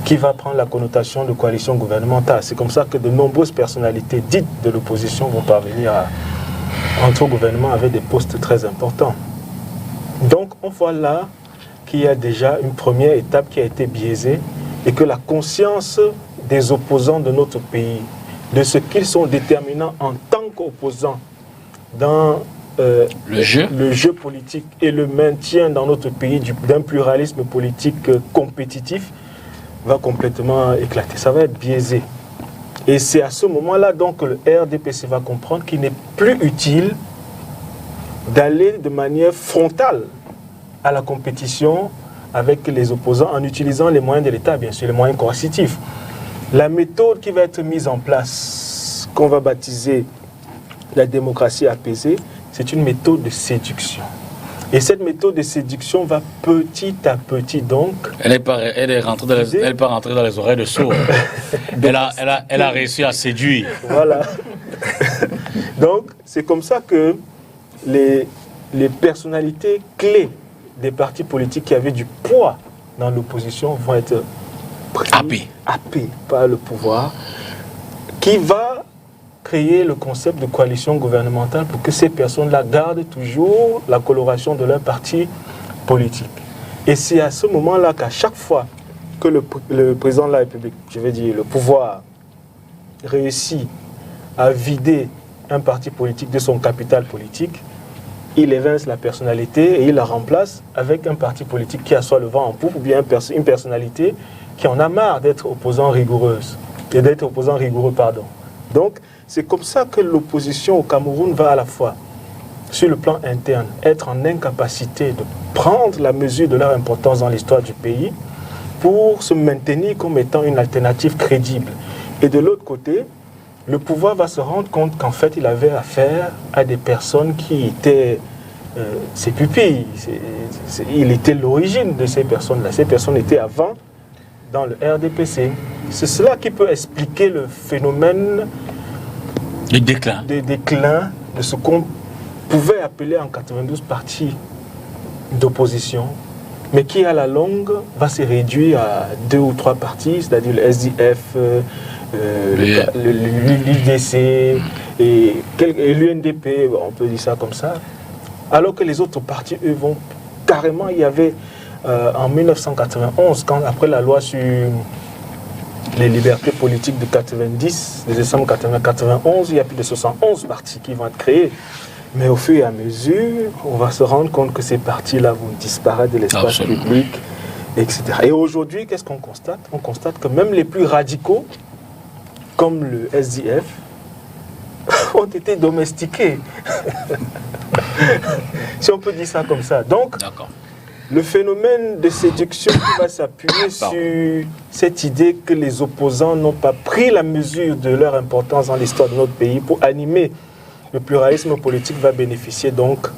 qui va prendre la connotation de coalition gouvernementale. C'est comme ça que de nombreuses personnalités dites de l'opposition vont parvenir à entrer au gouvernement avec des postes très importants. Donc, on voit là qu'il y a déjà une première étape qui a été biaisée et que la conscience des opposants de notre pays, de ce qu'ils sont déterminants en tant qu'opposants dans le jeu politique et le maintien dans notre pays d'un pluralisme politique compétitif, va complètement éclater. Ça va être biaisé. Et c'est à ce moment-là donc que le RDPC va comprendre qu'il n'est plus utile d'aller de manière frontale à la compétition avec les opposants en utilisant les moyens de l'État, bien sûr, les moyens coercitifs. La méthode qui va être mise en place, qu'on va baptiser la démocratie apaisée, c'est une méthode de séduction. Et cette méthode de séduction va petit à petit donc... Elle n'est pas rentrée dans les oreilles de sourds. elle a réussi à séduire. Voilà. Donc, c'est comme ça que les personnalités clés des partis politiques qui avaient du poids dans l'opposition vont être happés par le pouvoir, qui va créer le concept de coalition gouvernementale pour que ces personnes-là gardent toujours la coloration de leur parti politique. Et c'est à ce moment-là qu'à chaque fois que le président de la République, je veux dire le pouvoir, réussit à vider un parti politique de son capital politique, il évince la personnalité et il la remplace avec un parti politique qui assoit le vent en poupe, ou bien une personnalité qui en a marre d'être opposant rigoureux. Donc, c'est comme ça que l'opposition au Cameroun va à la fois, sur le plan interne, être en incapacité de prendre la mesure de leur importance dans l'histoire du pays pour se maintenir comme étant une alternative crédible. Et de l'autre côté, le pouvoir va se rendre compte qu'en fait, il avait affaire à des personnes qui étaient ses pupilles. Il était l'origine de ces personnes-là. Ces personnes étaient avant dans le RDPC. C'est cela qui peut expliquer le phénomène du déclin de ce qu'on pouvait appeler en 92 partis d'opposition, mais qui à la longue va se réduire à 2 ou 3 partis, c'est-à-dire le SDF, l'UDC et l'UNDP, on peut dire ça comme ça, alors que les autres partis, eux, vont carrément, il y avait en 1991, après la loi sur les libertés politiques de 90, de décembre 91, il y a plus de 71 partis qui vont être créés. Mais au fur et à mesure, on va se rendre compte que ces partis-là vont disparaître de l'espace public, etc. Et aujourd'hui, qu'est-ce qu'on constate? On constate que même les plus radicaux, comme le SDF, ont été domestiqués. Si on peut dire ça comme ça. Donc, le phénomène de séduction qui va s'appuyer sur cette idée que les opposants n'ont pas pris la mesure de leur importance dans l'histoire de notre pays pour animer le pluralisme politique va bénéficier donc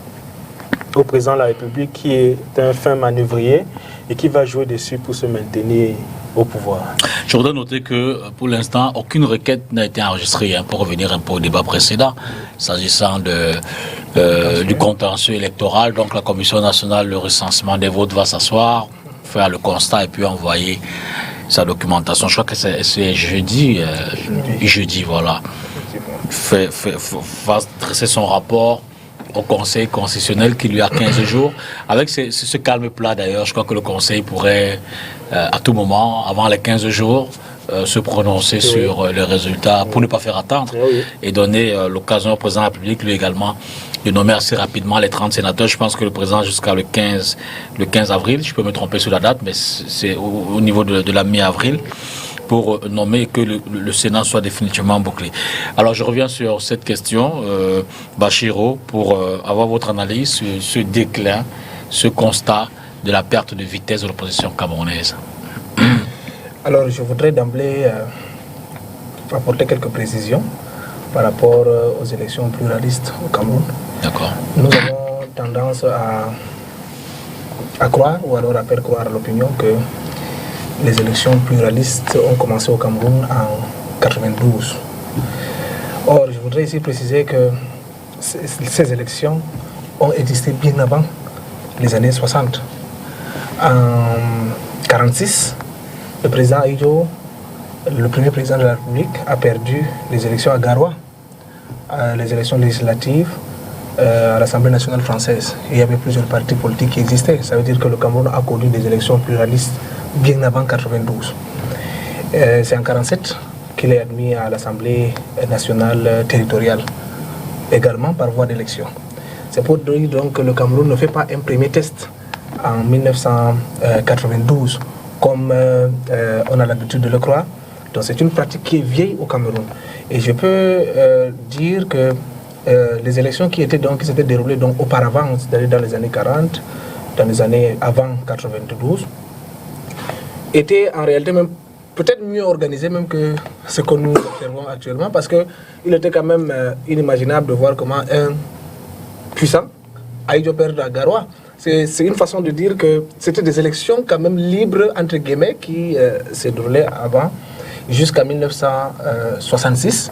au président de la République qui est un fin manœuvrier et qui va jouer dessus pour se maintenir au pouvoir. Je voudrais noter que pour l'instant, aucune requête n'a été enregistrée pour revenir un peu au débat précédent, s'agissant du contentieux électoral. Donc la Commission nationale, le recensement des votes va s'asseoir, faire le constat et puis envoyer sa documentation. Je crois que c'est jeudi, voilà. Va dresser son rapport au Conseil constitutionnel qui lui a 15 jours. Avec ce calme plat d'ailleurs, je crois que le Conseil pourrait à tout moment, avant les 15 jours, se prononcer sur les résultats pour ne pas faire attendre et donner l'occasion au président de la République, lui également, de nommer assez rapidement les 30 sénateurs. Je pense que le président jusqu'à le 15 avril, je peux me tromper sur la date, mais c'est au niveau de la mi-avril, pour nommer que le Sénat soit définitivement bouclé. Alors je reviens sur cette question, Bachiro, pour avoir votre analyse sur ce déclin, ce constat de la perte de vitesse de l'opposition camerounaise. Alors je voudrais d'emblée apporter quelques précisions par rapport aux élections pluralistes au Cameroun. D'accord. Nous avons tendance à croire, ou alors à faire croire à l'opinion que les élections pluralistes ont commencé au Cameroun en 92. Or, je voudrais ici préciser que ces élections ont existé bien avant les années 60. En 1946, le président Aïdjo, le premier président de la République, a perdu les élections à Garoua, les élections législatives à l'Assemblée nationale française. Il y avait plusieurs partis politiques qui existaient. Ça veut dire que le Cameroun a connu des élections pluralistes bien avant 1992. C'est en 1947 qu'il est admis à l'Assemblée nationale territoriale, également par voie d'élection. C'est pour dire donc que le Cameroun ne fait pas un premier test en 1992, comme on a l'habitude de le croire. Donc c'est une pratique qui est vieille au Cameroun. Et je peux dire que les élections qui s'étaient déroulées donc auparavant, c'est-à-dire dans les années 40, dans les années avant 92, étaient en réalité même peut-être mieux organisées même que ce que nous observons actuellement, parce qu'il était quand même inimaginable de voir comment un puissant Aïdjo perdre à Garoua. C'est une façon de dire que c'était des élections quand même libres, entre guillemets, qui se déroulaient avant, jusqu'à 1966,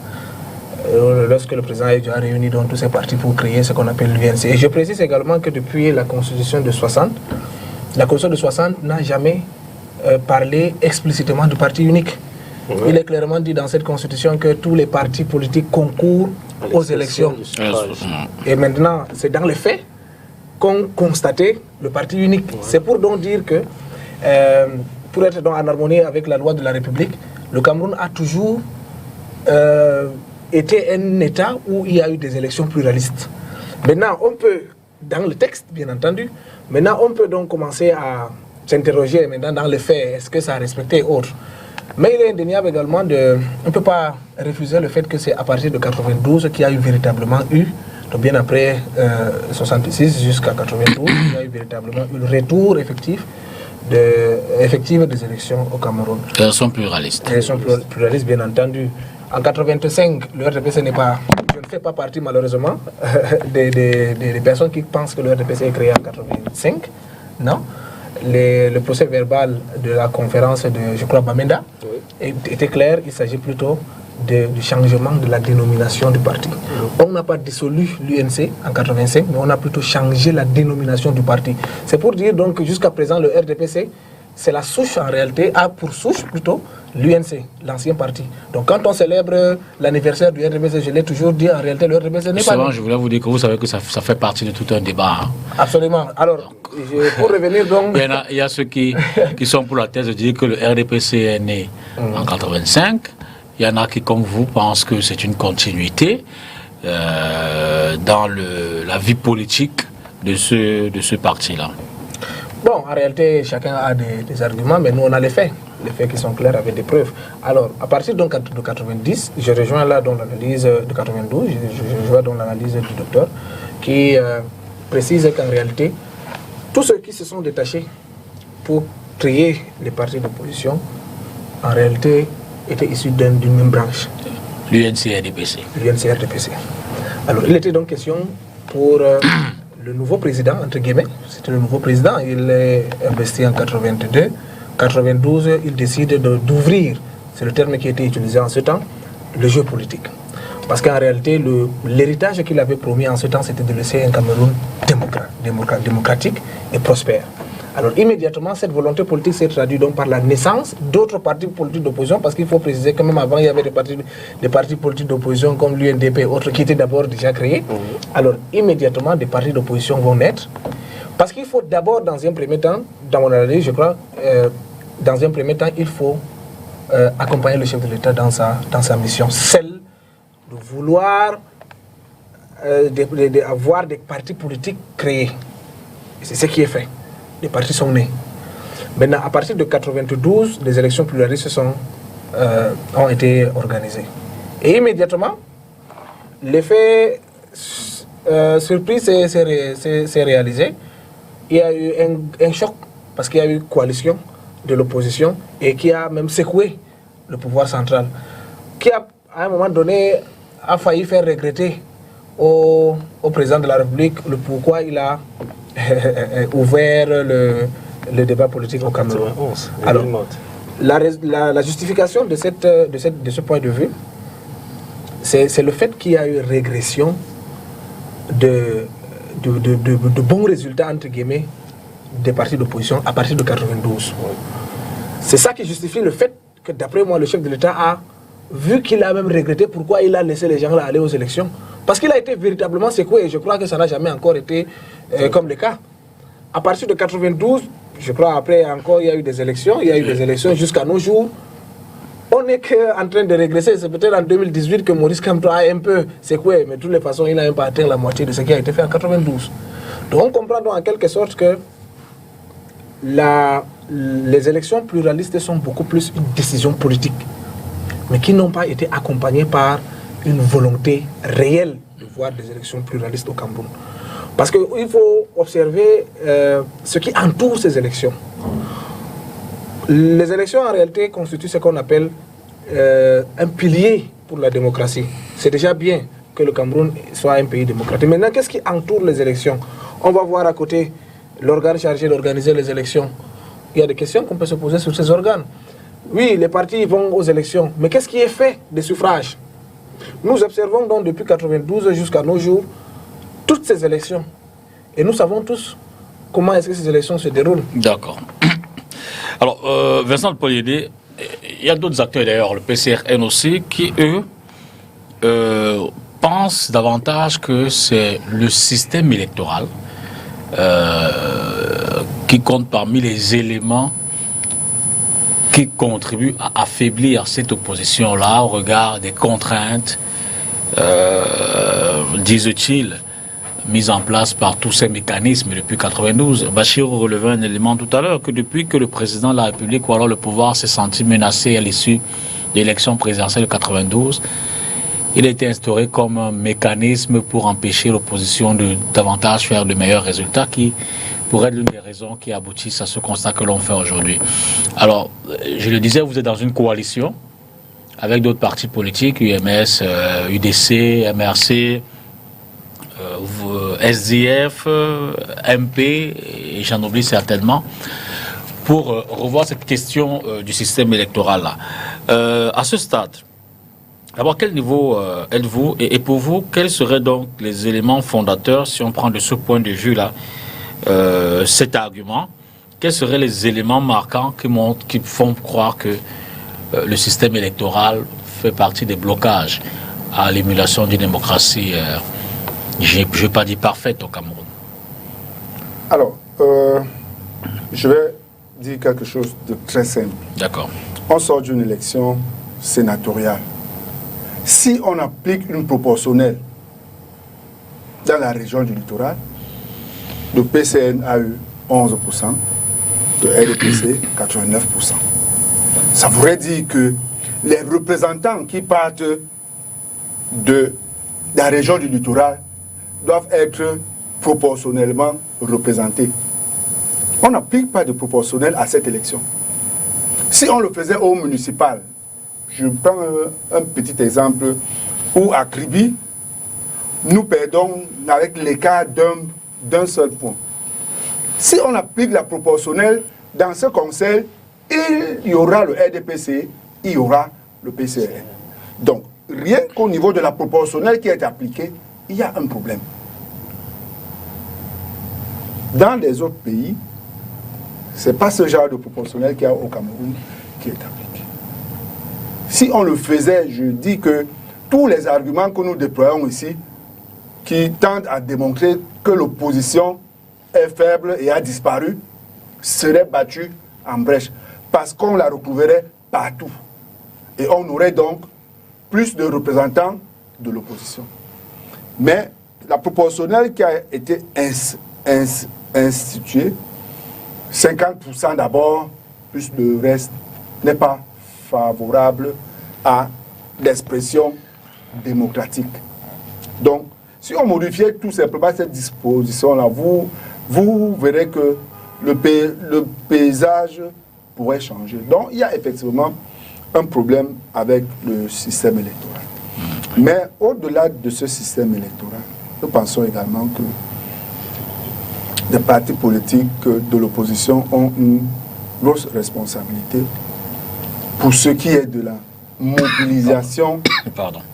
lorsque le président Aïdjo a réuni donc tous ces partis pour créer ce qu'on appelle l'UNC. Et je précise également que depuis la Constitution de 60, la Constitution de 60 n'a jamais parlé explicitement du parti unique. Il est clairement dit dans cette Constitution que tous les partis politiques concourent aux élections. Et maintenant, c'est dans les faits qu'ont constaté le parti unique. C'est pour donc dire que, pour être donc en harmonie avec la loi de la République, le Cameroun a toujours été un État où il y a eu des élections pluralistes. Maintenant, on peut, dans le texte, bien entendu, maintenant on peut donc commencer à s'interroger maintenant dans les faits, est-ce que ça a respecté autre. Mais il est indéniable également on ne peut pas refuser le fait que c'est à partir de 92 qu'il y a eu véritablement donc bien après 66 jusqu'à 92, il y a eu véritablement le retour effectif des élections au Cameroun. Élections pluralistes. Élections pluralistes, bien entendu. En 85, le RDPC n'est pas... Je ne fais pas partie malheureusement des personnes qui pensent que le RDPC est créé en 85. Non. Le procès verbal de la conférence de, je crois, Bamenda était clair. Il s'agit plutôt du changement de la dénomination du parti. On n'a pas dissolu l'UNC en 85, mais on a plutôt changé la dénomination du parti. C'est pour dire donc que jusqu'à présent, le RDPC, c'est la souche en réalité, a pour souche plutôt l'UNC, l'ancien parti. Donc quand on célèbre l'anniversaire du RDPC, je l'ai toujours dit, en réalité le RDPC n'est pas... Je voulais vous dire que vous savez que ça fait partie de tout un débat. Hein. Absolument. Alors, pour revenir donc... Il y a ceux qui sont pour la thèse de dire que le RDPC est né en 85. Il y en a qui, comme vous, pensent que c'est une continuité dans la vie politique de ce parti-là. Bon, en réalité, chacun a des arguments, mais nous, on a les faits qui sont clairs avec des preuves. Alors, à partir donc de 90, je rejoins là dans l'analyse de 92, je rejoins dans l'analyse du docteur, qui précise qu'en réalité, tous ceux qui se sont détachés pour créer les partis d'opposition, en réalité, étaient issus d'une même branche. L'UNC-RDPC. L'UNC-RDPC. Alors, il était donc question pour le nouveau président, entre guillemets, c'était le nouveau président, il est investi en 82. 92, il décide d'ouvrir, c'est le terme qui était utilisé en ce temps, le jeu politique. Parce qu'en réalité, l'héritage qu'il avait promis en ce temps, c'était de laisser un Cameroun démocratique et prospère. Alors immédiatement, cette volonté politique s'est traduite donc par la naissance d'autres partis politiques d'opposition, parce qu'il faut préciser que même avant, il y avait des partis politiques d'opposition comme l'UNDP et autres qui étaient d'abord déjà créés. Alors immédiatement, des partis d'opposition vont naître, parce qu'il faut d'abord, dans un premier temps, dans mon analyse, je crois, dans un premier temps, il faut accompagner le chef de l'État dans sa mission, celle de vouloir avoir des partis politiques créés. C'est ce qui est fait. Les partis sont nés. Maintenant, à partir de 92, les élections pluralistes ont été organisées. Et immédiatement, l'effet surprise s'est réalisé. Il y a eu un choc, parce qu'il y a eu coalition de l'opposition et qui a même secoué le pouvoir central, qui a, à un moment donné, a failli faire regretter au président de la République le pourquoi il a ouvert le débat politique au Cameroun. Alors, la justification de ce point de vue, c'est le fait qu'il y a eu régression de bons résultats, entre guillemets, des partis d'opposition à partir de 92. C'est ça qui justifie le fait que, d'après moi, le chef de l'État a vu qu'il a même regretté pourquoi il a laissé les gens là aller aux élections. Parce qu'il a été véritablement secoué, et je crois que ça n'a jamais encore été comme le cas. À partir de 92, je crois après encore il y a eu des élections, jusqu'à nos jours. On n'est qu'en train de régresser. C'est peut-être en 2018 que Maurice Kamto a un peu secoué, mais de toutes les façons, il n'a même pas atteint la moitié de ce qui a été fait en 92. Donc on comprend donc en quelque sorte que les élections pluralistes sont beaucoup plus une décision politique, mais qui n'ont pas été accompagnées par une volonté réelle de voir des élections pluralistes au Cameroun. Parce qu'il faut observer ce qui entoure ces élections. Les élections, en réalité, constituent ce qu'on appelle un pilier pour la démocratie. C'est déjà bien que le Cameroun soit un pays démocratique. Maintenant, qu'est-ce qui entoure les élections? On va voir à côté l'organe chargé d'organiser les élections. Il y a des questions qu'on peut se poser sur ces organes. Oui, les partis vont aux élections, mais qu'est-ce qui est fait des suffrages? Nous observons donc depuis 1992 jusqu'à nos jours toutes ces élections. Et nous savons tous comment est-ce que ces élections se déroulent. D'accord. Alors, Vincent Poliédé, il y a d'autres acteurs d'ailleurs, le PCRN aussi, qui eux pensent davantage que c'est le système électoral qui compte parmi les éléments qui contribuent à affaiblir cette opposition-là au regard des contraintes, disent-ils, mises en place par tous ces mécanismes depuis 92. Bachir relevait un élément tout à l'heure, que depuis que le président de la République ou alors le pouvoir s'est senti menacé à l'issue de l'élection présidentielle de 92, il a été instauré comme un mécanisme pour empêcher l'opposition de davantage faire de meilleurs résultats, qui pourrait être l'une des raisons qui aboutissent à ce constat que l'on fait aujourd'hui. Alors, je le disais, vous êtes dans une coalition avec d'autres partis politiques, UMS, UDC, MRC, SDF, MP, et j'en oublie certainement, pour revoir cette question du système électoral-là. À ce stade, d'abord, quel niveau êtes-vous, et pour vous, quels seraient donc les éléments fondateurs, si on prend de ce point de vue-là, cet argument, quels seraient les éléments marquants qui font croire que le système électoral fait partie des blocages à l'émulation d'une démocratie, je ne vais pas dire parfaite au Cameroun? Alors, je vais dire quelque chose de très simple. D'accord. On sort d'une élection sénatoriale. Si on applique une proportionnelle dans la région du littoral, le PCN a eu 11%, le RDPC 89%. Ça voudrait dire que les représentants qui partent de la région du littoral doivent être proportionnellement représentés. On n'applique pas de proportionnel à cette élection. Si on le faisait au municipal, je prends un petit exemple où à Kribi, nous perdons avec l'écart d'un d'un seul point. Si on applique la proportionnelle dans ce conseil, il y aura le RDPC, il y aura le PCRN. Donc, rien qu'au niveau de la proportionnelle qui est appliquée, il y a un problème. Dans les autres pays, ce n'est pas ce genre de proportionnel qu'il y a au Cameroun qui est appliqué. Si on le faisait, je dis que tous les arguments que nous déployons ici, qui tendent à démontrer que l'opposition est faible et a disparu, seraient battus en brèche, parce qu'on la retrouverait partout. Et on aurait donc plus de représentants de l'opposition. Mais la proportionnelle qui a été instituée, 50% d'abord, plus le reste, n'est pas favorable à l'expression démocratique. Donc, si on modifiait tout simplement cette disposition-là, vous verrez que le paysage pourrait changer. Donc, il y a effectivement un problème avec le système électoral. Mais au-delà de ce système électoral, nous pensons également que les partis politiques de l'opposition ont une grosse responsabilité pour ce qui est de la mobilisation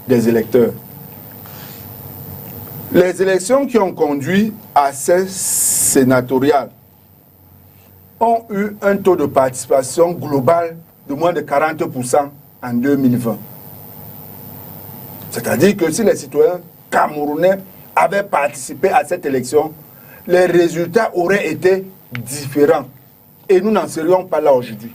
des électeurs. Les élections qui ont conduit à ces sénatoriales ont eu un taux de participation global de moins de 40% en 2020. C'est-à-dire que si les citoyens camerounais avaient participé à cette élection, les résultats auraient été différents. Et nous n'en serions pas là aujourd'hui.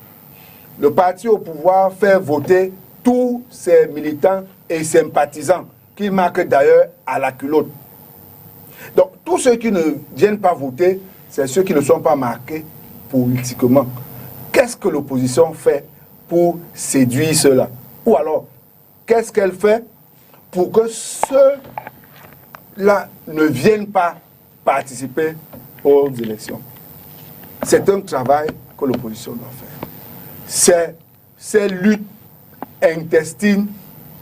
Le parti au pouvoir fait voter tous ses militants et sympathisants, qu'il marque d'ailleurs à la culotte. Donc, tous ceux qui ne viennent pas voter, c'est ceux qui ne sont pas marqués politiquement. Qu'est-ce que l'opposition fait pour séduire ceux-là? Ou alors, qu'est-ce qu'elle fait pour que ceux-là ne viennent pas participer aux élections? C'est un travail que l'opposition doit faire. C'est ces luttes intestines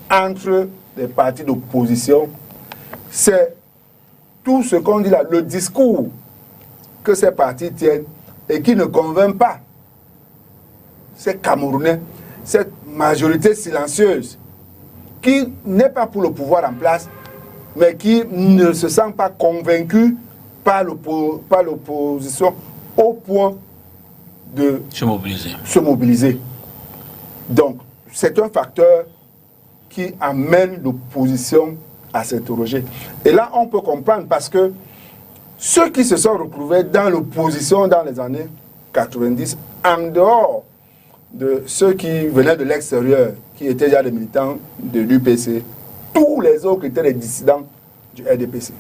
entre les partis d'opposition. C'est tout ce qu'on dit là, le discours que ces partis tiennent et qui ne convainc pas ces Camerounais, cette majorité silencieuse qui n'est pas pour le pouvoir en place, mais qui ne se sent pas convaincu par l'opposition au point de se mobiliser. Donc, c'est un facteur qui amène l'opposition à s'interroger. Et là, on peut comprendre parce que ceux qui se sont retrouvés dans l'opposition dans les années 90, en dehors de ceux qui venaient de l'extérieur, qui étaient déjà des militants de l'UPC, tous les autres étaient des dissidents du RDPC,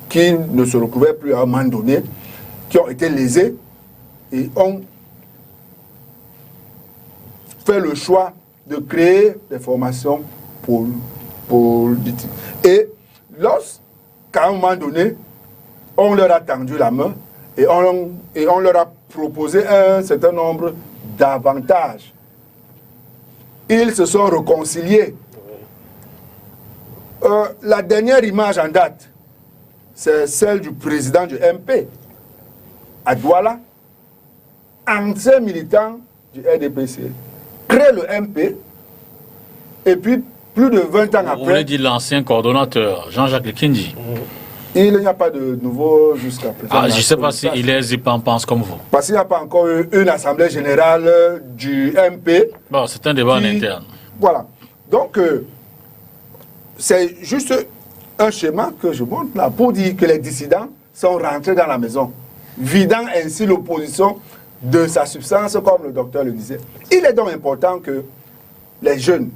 qui ne se retrouvaient plus à un moment donné, qui ont été lésés et ont fait le choix de créer des formations politiques. Et lorsqu'à un moment donné, on leur a tendu la main et on leur a proposé un certain nombre d'avantages, ils se sont réconciliés. La dernière image en date, c'est celle du président du MP, à Douala, ancien militant du RDPC, crée le MP, et puis plus de 20 ans après... Vous voulez dire l'ancien coordonnateur, Jean-Jacques Kindi. Il n'y a pas de nouveau jusqu'à présent. Je ne sais pas s'il est pense comme vous. Parce qu'il n'y a pas encore eu une assemblée générale du MP. Bon, c'est un débat en interne. Voilà. Donc, c'est juste un schéma que je montre là pour dire que les dissidents sont rentrés dans la maison, vidant ainsi l'opposition de sa substance, comme le docteur le disait. Il est donc important que les jeunes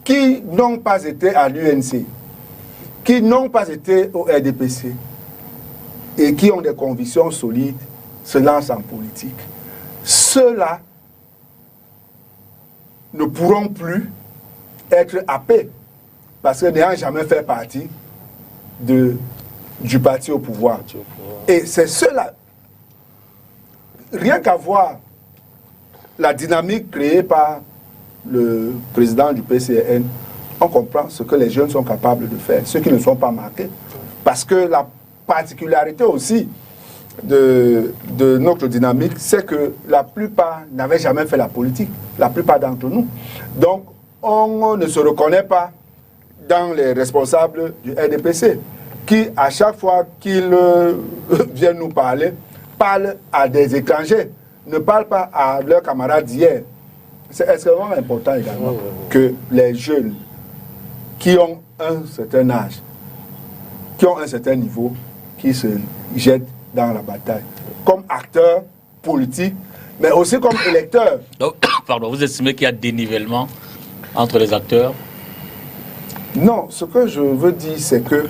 qui n'ont pas été à l'UNC, qui n'ont pas été au RDPC et qui ont des convictions solides se lancent en politique. Ceux-là ne pourront plus être happés parce que n'ayant jamais fait partie du parti au pouvoir. Et c'est cela. Rien qu'à voir la dynamique créée par le président du PCRN, on comprend ce que les jeunes sont capables de faire, ceux qui ne sont pas marqués. Parce que particularité aussi de notre dynamique, c'est que la plupart n'avaient jamais fait la politique, la plupart d'entre nous. Donc, on ne se reconnaît pas dans les responsables du RDPC, qui, à chaque fois qu'ils viennent nous parler, parlent à des étrangers, ne parlent pas à leurs camarades d'hier. C'est extrêmement important également que les jeunes qui ont un certain âge, qui ont un certain niveau, qui se jettent dans la bataille, comme acteurs politiques, mais aussi comme électeurs. Donc, pardon, vous estimez qu'il y a dénivellement entre les acteurs? Non, ce que je veux dire, c'est que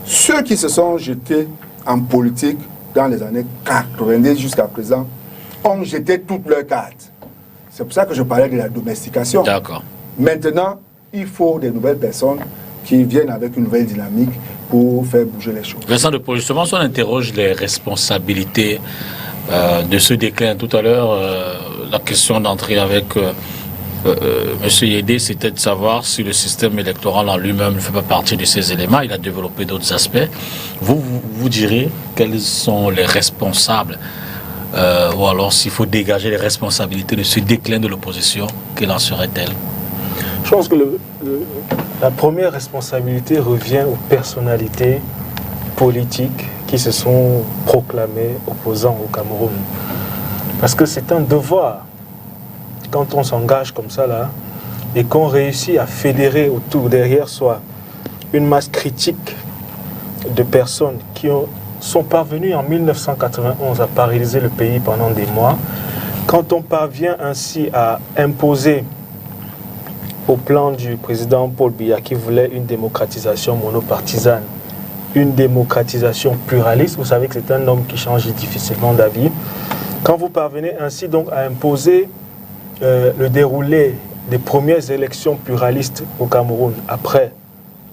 ceux qui se sont jetés en politique dans les années 90 jusqu'à présent ont jeté toutes leurs cartes. C'est pour ça que je parlais de la domestication. D'accord. Maintenant, il faut des nouvelles personnes qui viennent avec une nouvelle dynamique pour faire bouger les choses. Vincent de Paul, justement, si on interroge les responsabilités de ce déclin tout à l'heure, la question d'entrer avec M. Yédé, c'était de savoir si le système électoral en lui-même ne fait pas partie de ces éléments. Il a développé d'autres aspects. Vous direz quels sont les responsables ou alors s'il faut dégager les responsabilités de ce déclin de l'opposition, quelle en serait-elle? Je pense que la première responsabilité revient aux personnalités politiques qui se sont proclamées opposants au Cameroun. Parce que c'est un devoir, quand on s'engage comme ça là, et qu'on réussit à fédérer autour, derrière soi, une masse critique de personnes qui sont parvenues en 1991 à paralyser le pays pendant des mois, quand on parvient ainsi à imposer au plan du président Paul Biya qui voulait une démocratisation monopartisane, une démocratisation pluraliste, vous savez que c'est un homme qui change difficilement d'avis. Quand vous parvenez ainsi donc à imposer le déroulé des premières élections pluralistes au Cameroun après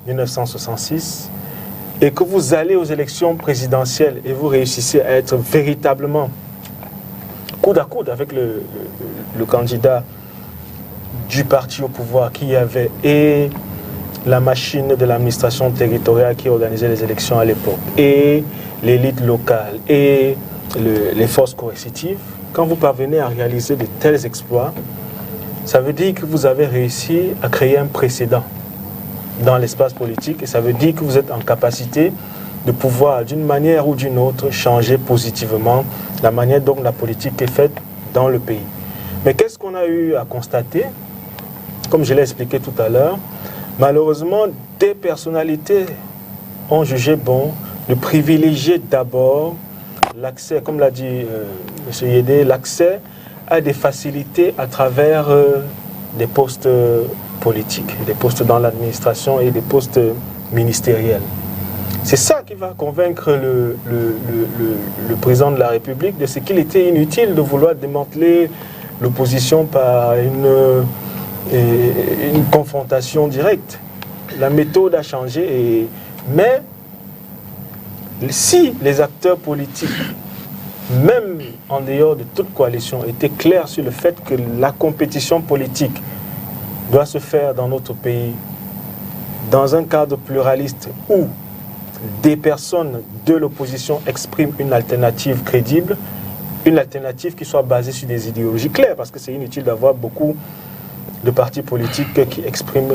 1966, et que vous allez aux élections présidentielles et vous réussissez à être véritablement coude à coude avec le candidat du parti au pouvoir qui avait et la machine de l'administration territoriale qui organisait les élections à l'époque et l'élite locale et les forces coercitives, quand vous parvenez à réaliser de tels exploits, ça veut dire que vous avez réussi à créer un précédent dans l'espace politique et ça veut dire que vous êtes en capacité de pouvoir d'une manière ou d'une autre changer positivement la manière dont la politique est faite dans le pays. Mais qu'est-ce qu'on a eu à constater? Comme je l'ai expliqué tout à l'heure, malheureusement, des personnalités ont jugé bon de privilégier d'abord l'accès, comme l'a dit M. Yédé, l'accès à des facilités à travers des postes politiques, des postes dans l'administration et des postes ministériels. C'est ça qui va convaincre le président de la République de ce qu'il était inutile de vouloir démanteler l'opposition par une confrontation directe. La méthode a changé, mais si les acteurs politiques, même en dehors de toute coalition, étaient clairs sur le fait que la compétition politique doit se faire dans notre pays dans un cadre pluraliste où des personnes de l'opposition expriment une alternative crédible, une alternative qui soit basée sur des idéologies claires, parce que c'est inutile d'avoir beaucoup de partis politiques qui expriment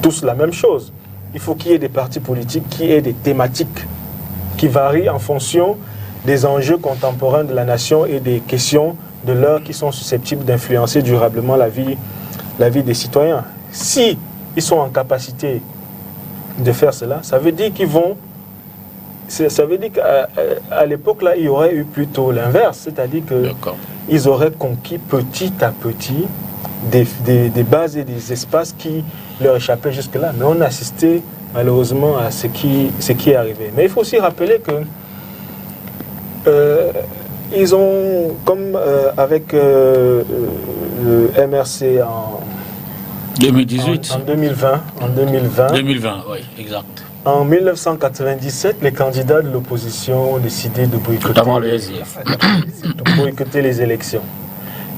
tous la même chose. Il faut qu'il y ait des partis politiques qui aient des thématiques qui varient en fonction des enjeux contemporains de la nation et des questions de l'heure qui sont susceptibles d'influencer durablement la vie des citoyens. Si ils sont en capacité de faire cela, ça veut dire qu'ils vont... Ça veut dire qu'à l'époque, là, il y aurait eu plutôt l'inverse, c'est-à-dire qu'ils auraient conquis petit à petit des bases et des espaces qui leur échappaient jusque-là. Mais on a assisté malheureusement à ce qui est arrivé. Mais il faut aussi rappeler que ils ont, comme avec le MRC en 2018. En 2020. 2020, oui, exact. En 1997, les candidats de l'opposition ont décidé de boycotter les élections.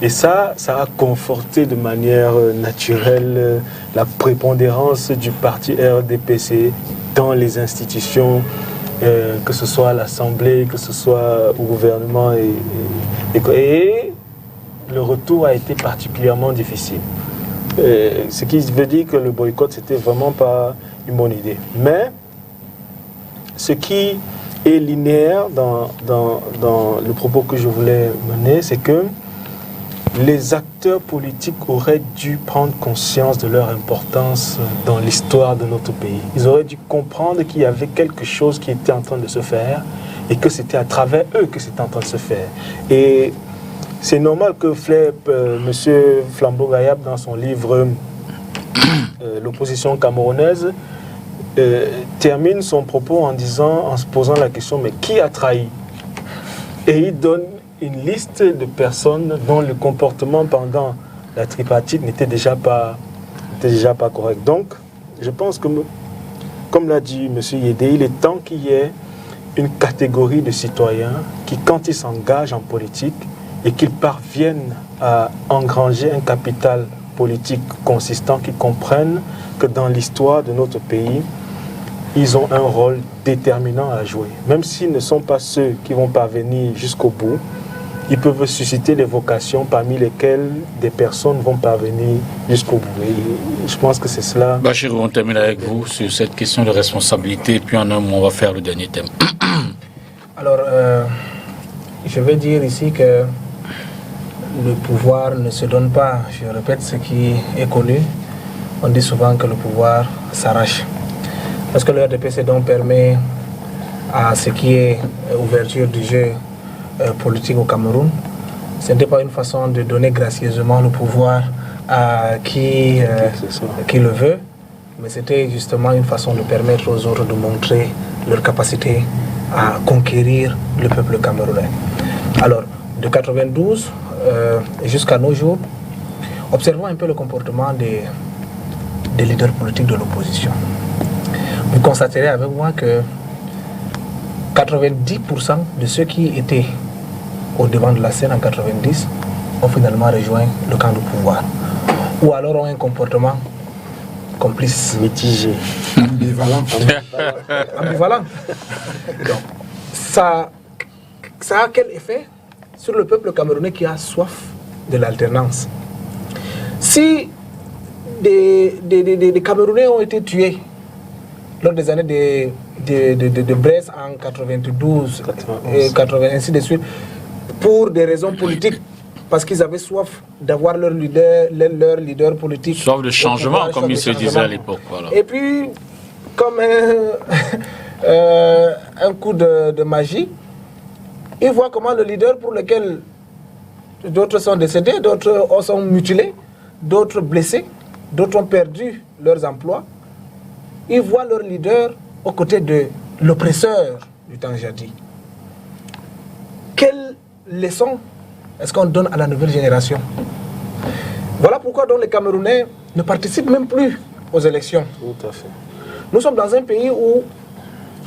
Et ça a conforté de manière naturelle la prépondérance du parti RDPC dans les institutions, que ce soit à l'Assemblée, que ce soit au gouvernement. Et le retour a été particulièrement difficile. Ce qui veut dire que le boycott, c'était vraiment pas une bonne idée. Mais ce qui est linéaire dans le propos que je voulais mener, c'est que les acteurs politiques auraient dû prendre conscience de leur importance dans l'histoire de notre pays. Ils auraient dû comprendre qu'il y avait quelque chose qui était en train de se faire et que c'était à travers eux que c'était en train de se faire. Et c'est normal que M. Flambeau-Gayab, dans son livre L'opposition camerounaise, termine son propos en se posant la question, mais qui a trahi? Et il donne une liste de personnes dont le comportement pendant la tripartite n'était déjà pas correct. Donc, je pense que, comme l'a dit M. Yédé, il est temps qu'il y ait une catégorie de citoyens qui, quand ils s'engagent en politique et qu'ils parviennent à engranger un capital politique consistant, qui comprennent que dans l'histoire de notre pays, ils ont un rôle déterminant à jouer. Même s'ils ne sont pas ceux qui vont parvenir jusqu'au bout, ils peuvent susciter des vocations parmi lesquelles des personnes vont parvenir jusqu'au bout. Et je pense que c'est cela. Bachirou, on termine avec vous sur cette question de responsabilité, puis en un mot, on va faire le dernier thème. Alors, je vais dire ici que le pouvoir ne se donne pas. Je répète ce qui est connu. On dit souvent que le pouvoir s'arrache. Parce que le RDPC donc permet à ce qui est ouverture du jeu politique au Cameroun, ce n'était pas une façon de donner gracieusement le pouvoir à qui le veut, mais c'était justement une façon de permettre aux autres de montrer leur capacité à conquérir le peuple camerounais. Alors, de 92 jusqu'à nos jours, observons un peu le comportement des leaders politiques de l'opposition. Vous constaterez avec moi que 90% de ceux qui étaient au devant de la scène en 90 ont finalement rejoint le camp du pouvoir. Ou alors ont un comportement complice. Mitigé. Ambivalent. Ambivalent. Donc, ça a quel effet sur le peuple camerounais qui a soif de l'alternance? Si des Camerounais ont été tués lors des années de Brest en 92 et 80, ainsi de suite, pour des raisons politiques, parce qu'ils avaient soif d'avoir leur leader politique. Soif de changement, comme il se disait à l'époque. Voilà. Et puis, comme un coup de magie, ils voient comment le leader pour lequel d'autres sont décédés, d'autres sont mutilés, d'autres blessés, d'autres ont perdu leurs emplois, ils voient leur leader aux côtés de l'oppresseur du temps jadis. Quelle leçon est-ce qu'on donne à la nouvelle génération? Voilà pourquoi donc les Camerounais ne participent même plus aux élections. Tout à fait. Nous sommes dans un pays où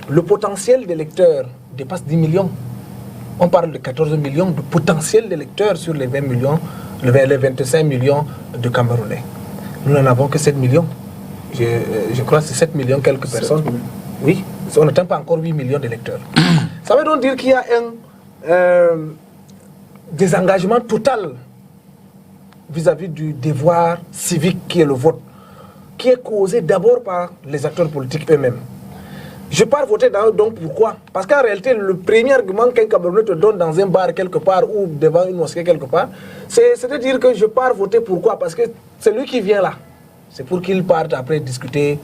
le potentiel d'électeurs dépasse 10 millions. On parle de 14 millions de potentiel d'électeurs sur les 20 millions, les 25 millions de Camerounais. Nous n'en avons que 7 millions. Je crois que c'est 7 millions quelques personnes. Oui, on n'atteint pas encore 8 millions d'électeurs. Ça veut donc dire qu'il y a un désengagement total vis-à-vis du devoir civique qui est le vote, qui est causé d'abord par les acteurs politiques eux-mêmes. Je pars voter donc pourquoi? Parce qu'en réalité, le premier argument qu'un Camerounais te donne dans un bar quelque part ou devant une mosquée quelque part, c'est de dire que je pars voter pourquoi? Parce que c'est lui qui vient là. C'est pour qu'il parte après discuter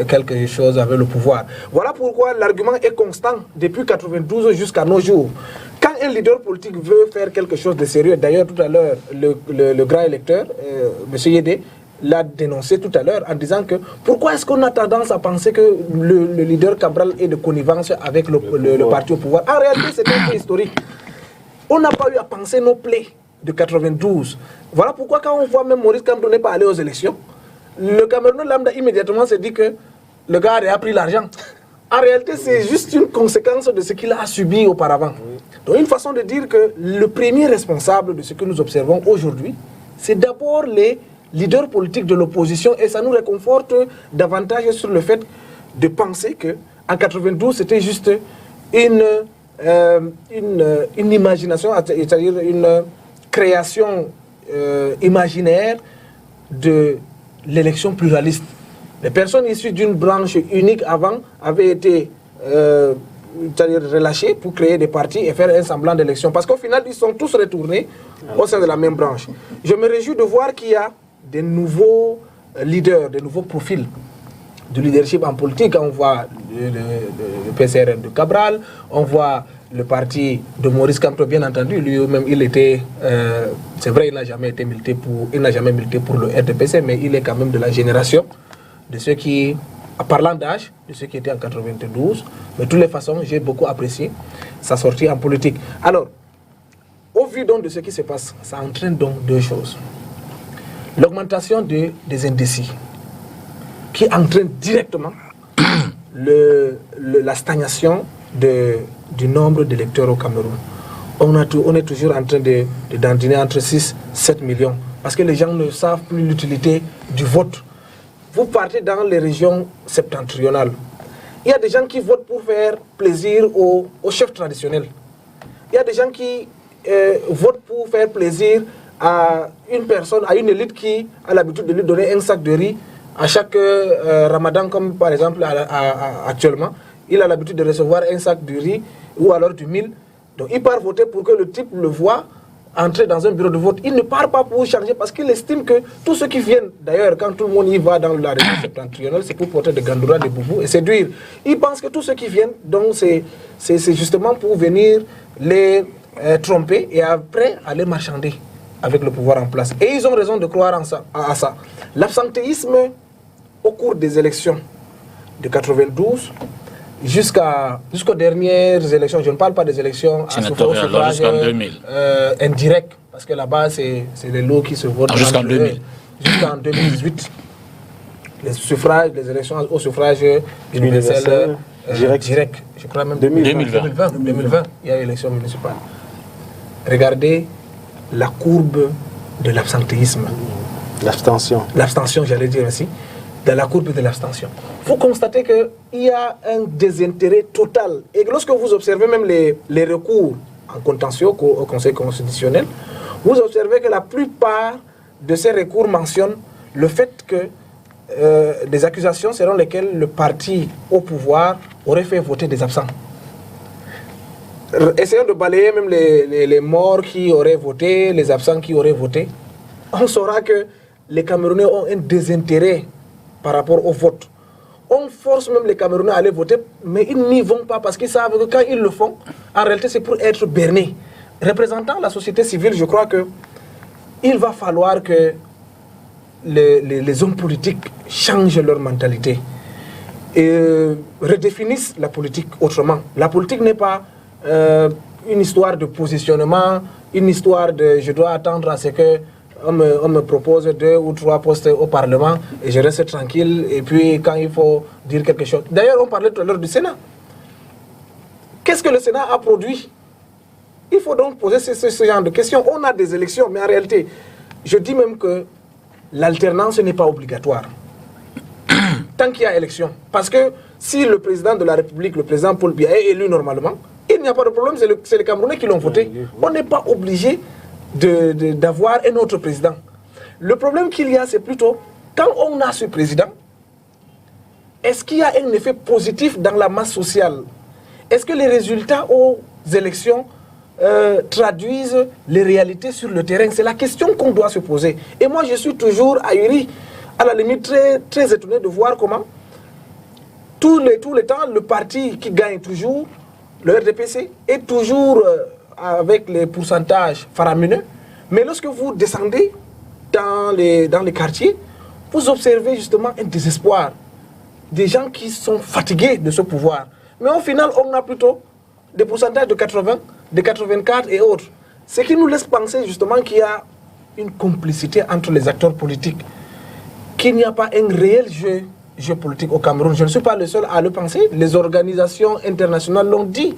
quelque chose avec le pouvoir. Voilà pourquoi l'argument est constant depuis 92 jusqu'à nos jours. Quand un leader politique veut faire quelque chose de sérieux, d'ailleurs tout à l'heure, le grand électeur, M. Yédé, l'a dénoncé tout à l'heure en disant que pourquoi est-ce qu'on a tendance à penser que le leader Cabral est de connivence avec le parti au pouvoir. En réalité, c'est un fait historique. On n'a pas eu à penser nos plaies de 92. Voilà pourquoi quand on voit même Maurice Kamto n'est pas allé aux élections, le Camerounais lambda immédiatement se dit que le gars a pris l'argent. En réalité, c'est juste une conséquence de ce qu'il a subi auparavant. Donc une façon de dire que le premier responsable de ce que nous observons aujourd'hui, c'est d'abord les leaders politiques de l'opposition, et ça nous réconforte davantage sur le fait de penser qu'en 92, c'était juste une imagination, c'est-à-dire une création imaginaire de l'élection pluraliste. Les personnes issues d'une branche unique avant avaient été c'est-à-dire relâchées pour créer des partis et faire un semblant d'élection. Parce qu'au final, ils sont tous retournés au sein de la même branche. Je me réjouis de voir qu'il y a des nouveaux leaders, des nouveaux profils de leadership en politique. On voit le PCRN de Cabral, on voit le parti de Maurice Kamto, bien entendu. Lui-même, il était, c'est vrai, il n'a jamais milité pour le RDPC, mais il est quand même de la génération de ceux qui, en parlant d'âge, de ceux qui étaient en 92. Mais de toutes les façons, j'ai beaucoup apprécié sa sortie en politique. Alors, au vu donc de ce qui se passe, ça entraîne donc deux choses. L'augmentation des indécis, qui entraîne directement la stagnation du nombre d'électeurs au Cameroun. On est toujours en train de dandiner entre 6 et 7 millions, parce que les gens ne savent plus l'utilité du vote. Vous partez dans les régions septentrionales. Il y a des gens qui votent pour faire plaisir aux chefs traditionnels. Il y a des gens qui votent pour faire plaisir à une personne, à une élite qui a l'habitude de lui donner un sac de riz à chaque Ramadan, comme par exemple actuellement. Il a l'habitude de recevoir un sac de riz ou alors du mil. Donc il part voter pour que le type le voit entrer dans un bureau de vote. Il ne part pas pour changer parce qu'il estime que tous ceux qui viennent, d'ailleurs, quand tout le monde y va dans la région septentrionale, c'est pour porter des gandouras, des boubous et séduire. Il pense que tous ceux qui viennent, donc c'est justement pour venir les tromper et après aller marchander avec le pouvoir en place. Et ils ont raison de croire à ça. L'absentéisme au cours des élections de 92 jusqu'aux dernières élections, je ne parle pas des élections à suffrage indirect, parce que là-bas c'est les lots qui se votent jusqu'en 2000. Jusqu'en 2018. Les élections au suffrage universel direct. Je crois même 2020, il y a élection municipale. Regardez la courbe de l'absentéisme. L'abstention, j'allais dire ainsi. Dans la courbe de l'abstention. Vous constatez qu'il y a un désintérêt total. Et lorsque vous observez même les recours en contentieux au Conseil constitutionnel, vous observez que la plupart de ces recours mentionnent le fait que des accusations selon lesquelles le parti au pouvoir aurait fait voter des absents. Essayons de balayer même les morts qui auraient voté, les absents qui auraient voté. On saura que les Camerounais ont un désintérêt par rapport au vote. On force même les Camerounais à aller voter, mais ils n'y vont pas parce qu'ils savent que quand ils le font, en réalité c'est pour être bernés. Représentant la société civile, je crois qu'il va falloir que les hommes politiques changent leur mentalité et redéfinissent la politique autrement. La politique n'est pas une histoire de positionnement, une histoire de je dois attendre à ce que on me propose 2 ou 3 postes au Parlement et je reste tranquille et puis quand il faut dire quelque chose. D'ailleurs, on parlait tout à l'heure du Sénat. Qu'est-ce que le Sénat a produit? Il faut donc poser ce genre de questions. On a des élections, mais en réalité, je dis même que l'alternance n'est pas obligatoire. Tant qu'il y a élection. Parce que si le président de la République, le président Paul Biya, est élu normalement, il n'y a pas de problème, c'est les Camerounais qui l'ont voté. On n'est pas obligé d'avoir un autre président. Le problème qu'il y a, c'est plutôt, quand on a ce président, est-ce qu'il y a un effet positif dans la masse sociale? Est-ce que les résultats aux élections traduisent les réalités sur le terrain? C'est la question qu'on doit se poser. Et moi, je suis toujours ahuri, à la limite très, très étonné de voir comment, tout le temps, le parti qui gagne toujours, le RDPC, est toujours avec les pourcentages faramineux, mais lorsque vous descendez dans les quartiers, vous observez justement un désespoir, des gens qui sont fatigués de ce pouvoir. Mais au final, on a plutôt des pourcentages de 80, de 84 et autres. Ce qui nous laisse penser justement qu'il y a une complicité entre les acteurs politiques, qu'il n'y a pas un réel jeu politique au Cameroun. Je ne suis pas le seul à le penser. Les organisations internationales l'ont dit.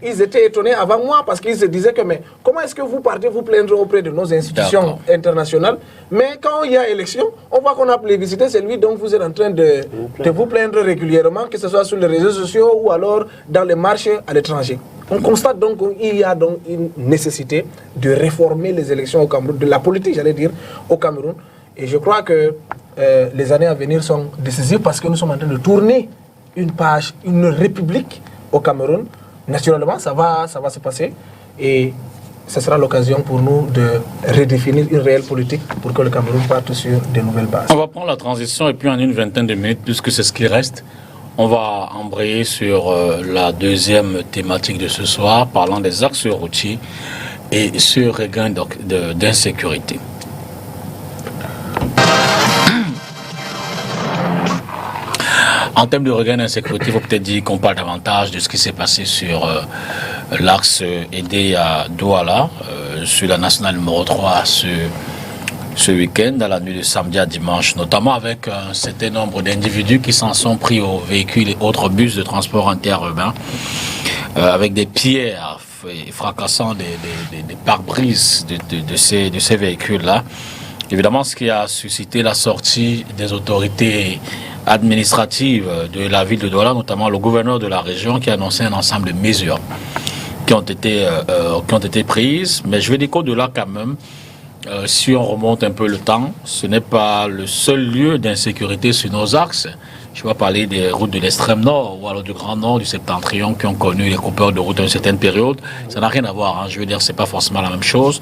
ils étaient étonnés avant moi parce qu'ils se disaient que mais comment est-ce que vous partez vous plaindre auprès de nos institutions internationales, mais quand il y a élection, on voit qu'on a plébiscité celui dont vous êtes en train de vous plaindre régulièrement, que ce soit sur les réseaux sociaux ou alors dans les marches à l'étranger. On constate donc qu'il y a donc une nécessité de réformer les élections au Cameroun, de la politique, j'allais dire, au Cameroun. Et je crois que les années à venir sont décisives parce que nous sommes en train de tourner une page, une république au Cameroun. Naturellement, ça va se passer. Et ce sera l'occasion pour nous de redéfinir une réelle politique pour que le Cameroun parte sur de nouvelles bases. On va prendre la transition et puis en une vingtaine de minutes, puisque c'est ce qui reste, on va embrayer sur la deuxième thématique de ce soir, parlant des axes routiers et sur regain d'insécurité. En termes de regain d'insécurité, il faut peut-être dire qu'on parle davantage de ce qui s'est passé sur l'axe aidé à Douala, sur la nationale numéro 3 ce week-end, dans la nuit de samedi à dimanche, notamment avec un certain nombre d'individus qui s'en sont pris aux véhicules et autres bus de transport interurbain, avec des pierres fracassant des pare-brises de ces véhicules-là. Évidemment, ce qui a suscité la sortie des autorités administratives de la ville de Douala, notamment le gouverneur de la région qui a annoncé un ensemble de mesures qui ont été prises. Mais je vais dire qu'au-delà quand même, si on remonte un peu le temps, ce n'est pas le seul lieu d'insécurité sur nos axes. Je vais parler des routes de l'extrême nord ou alors du grand nord, du septentrion qui ont connu les coupeurs de route à une certaine période. Ça n'a rien à voir, hein. Je veux dire, c'est pas forcément la même chose.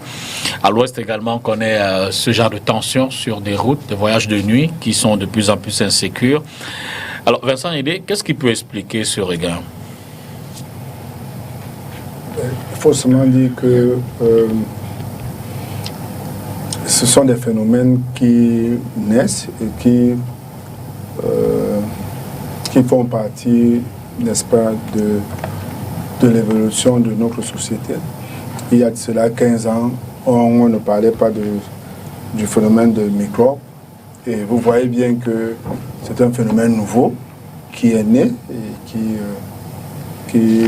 À l'ouest également, on connaît ce genre de tensions sur des routes, des voyages de nuit qui sont de plus en plus insécures. Alors, Vincent Hédé, qu'est-ce qui peut expliquer ce regain? Il faut seulement dire que ce sont des phénomènes qui naissent et qui font partie, n'est-ce pas, de l'évolution de notre société. Il y a de cela 15 ans, on ne parlait pas du phénomène de microbes. Et vous voyez bien que c'est un phénomène nouveau qui est né et qui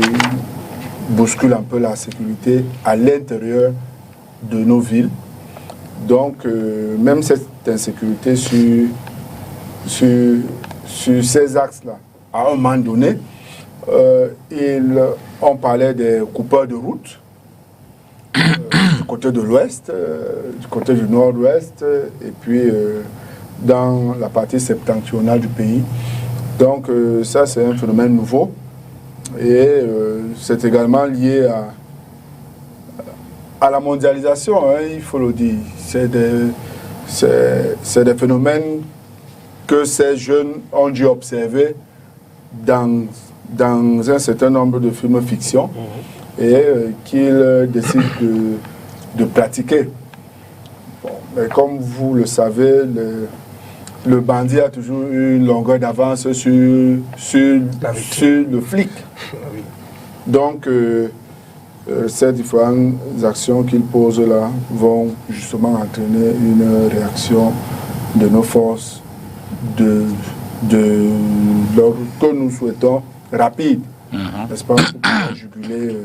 bouscule un peu la sécurité à l'intérieur de nos villes. Donc, même cette insécurité sur ces axes-là, à un moment donné, on parlait des coupeurs de route du côté de l'ouest, du côté du nord-ouest, et puis dans la partie septentrionale du pays. Donc, ça, c'est un phénomène nouveau. Et c'est également lié à la mondialisation, hein, il faut le dire. C'est des phénomènes que ces jeunes ont dû observer dans un certain nombre de films fiction et qu'ils décident de pratiquer. Bon, mais comme vous le savez, le bandit a toujours une longueur d'avance sur le flic. Donc, ces différentes actions qu'il pose là vont justement entraîner une réaction de nos forces que nous souhaitons rapide, n'est-ce pas, pour pouvoir juguler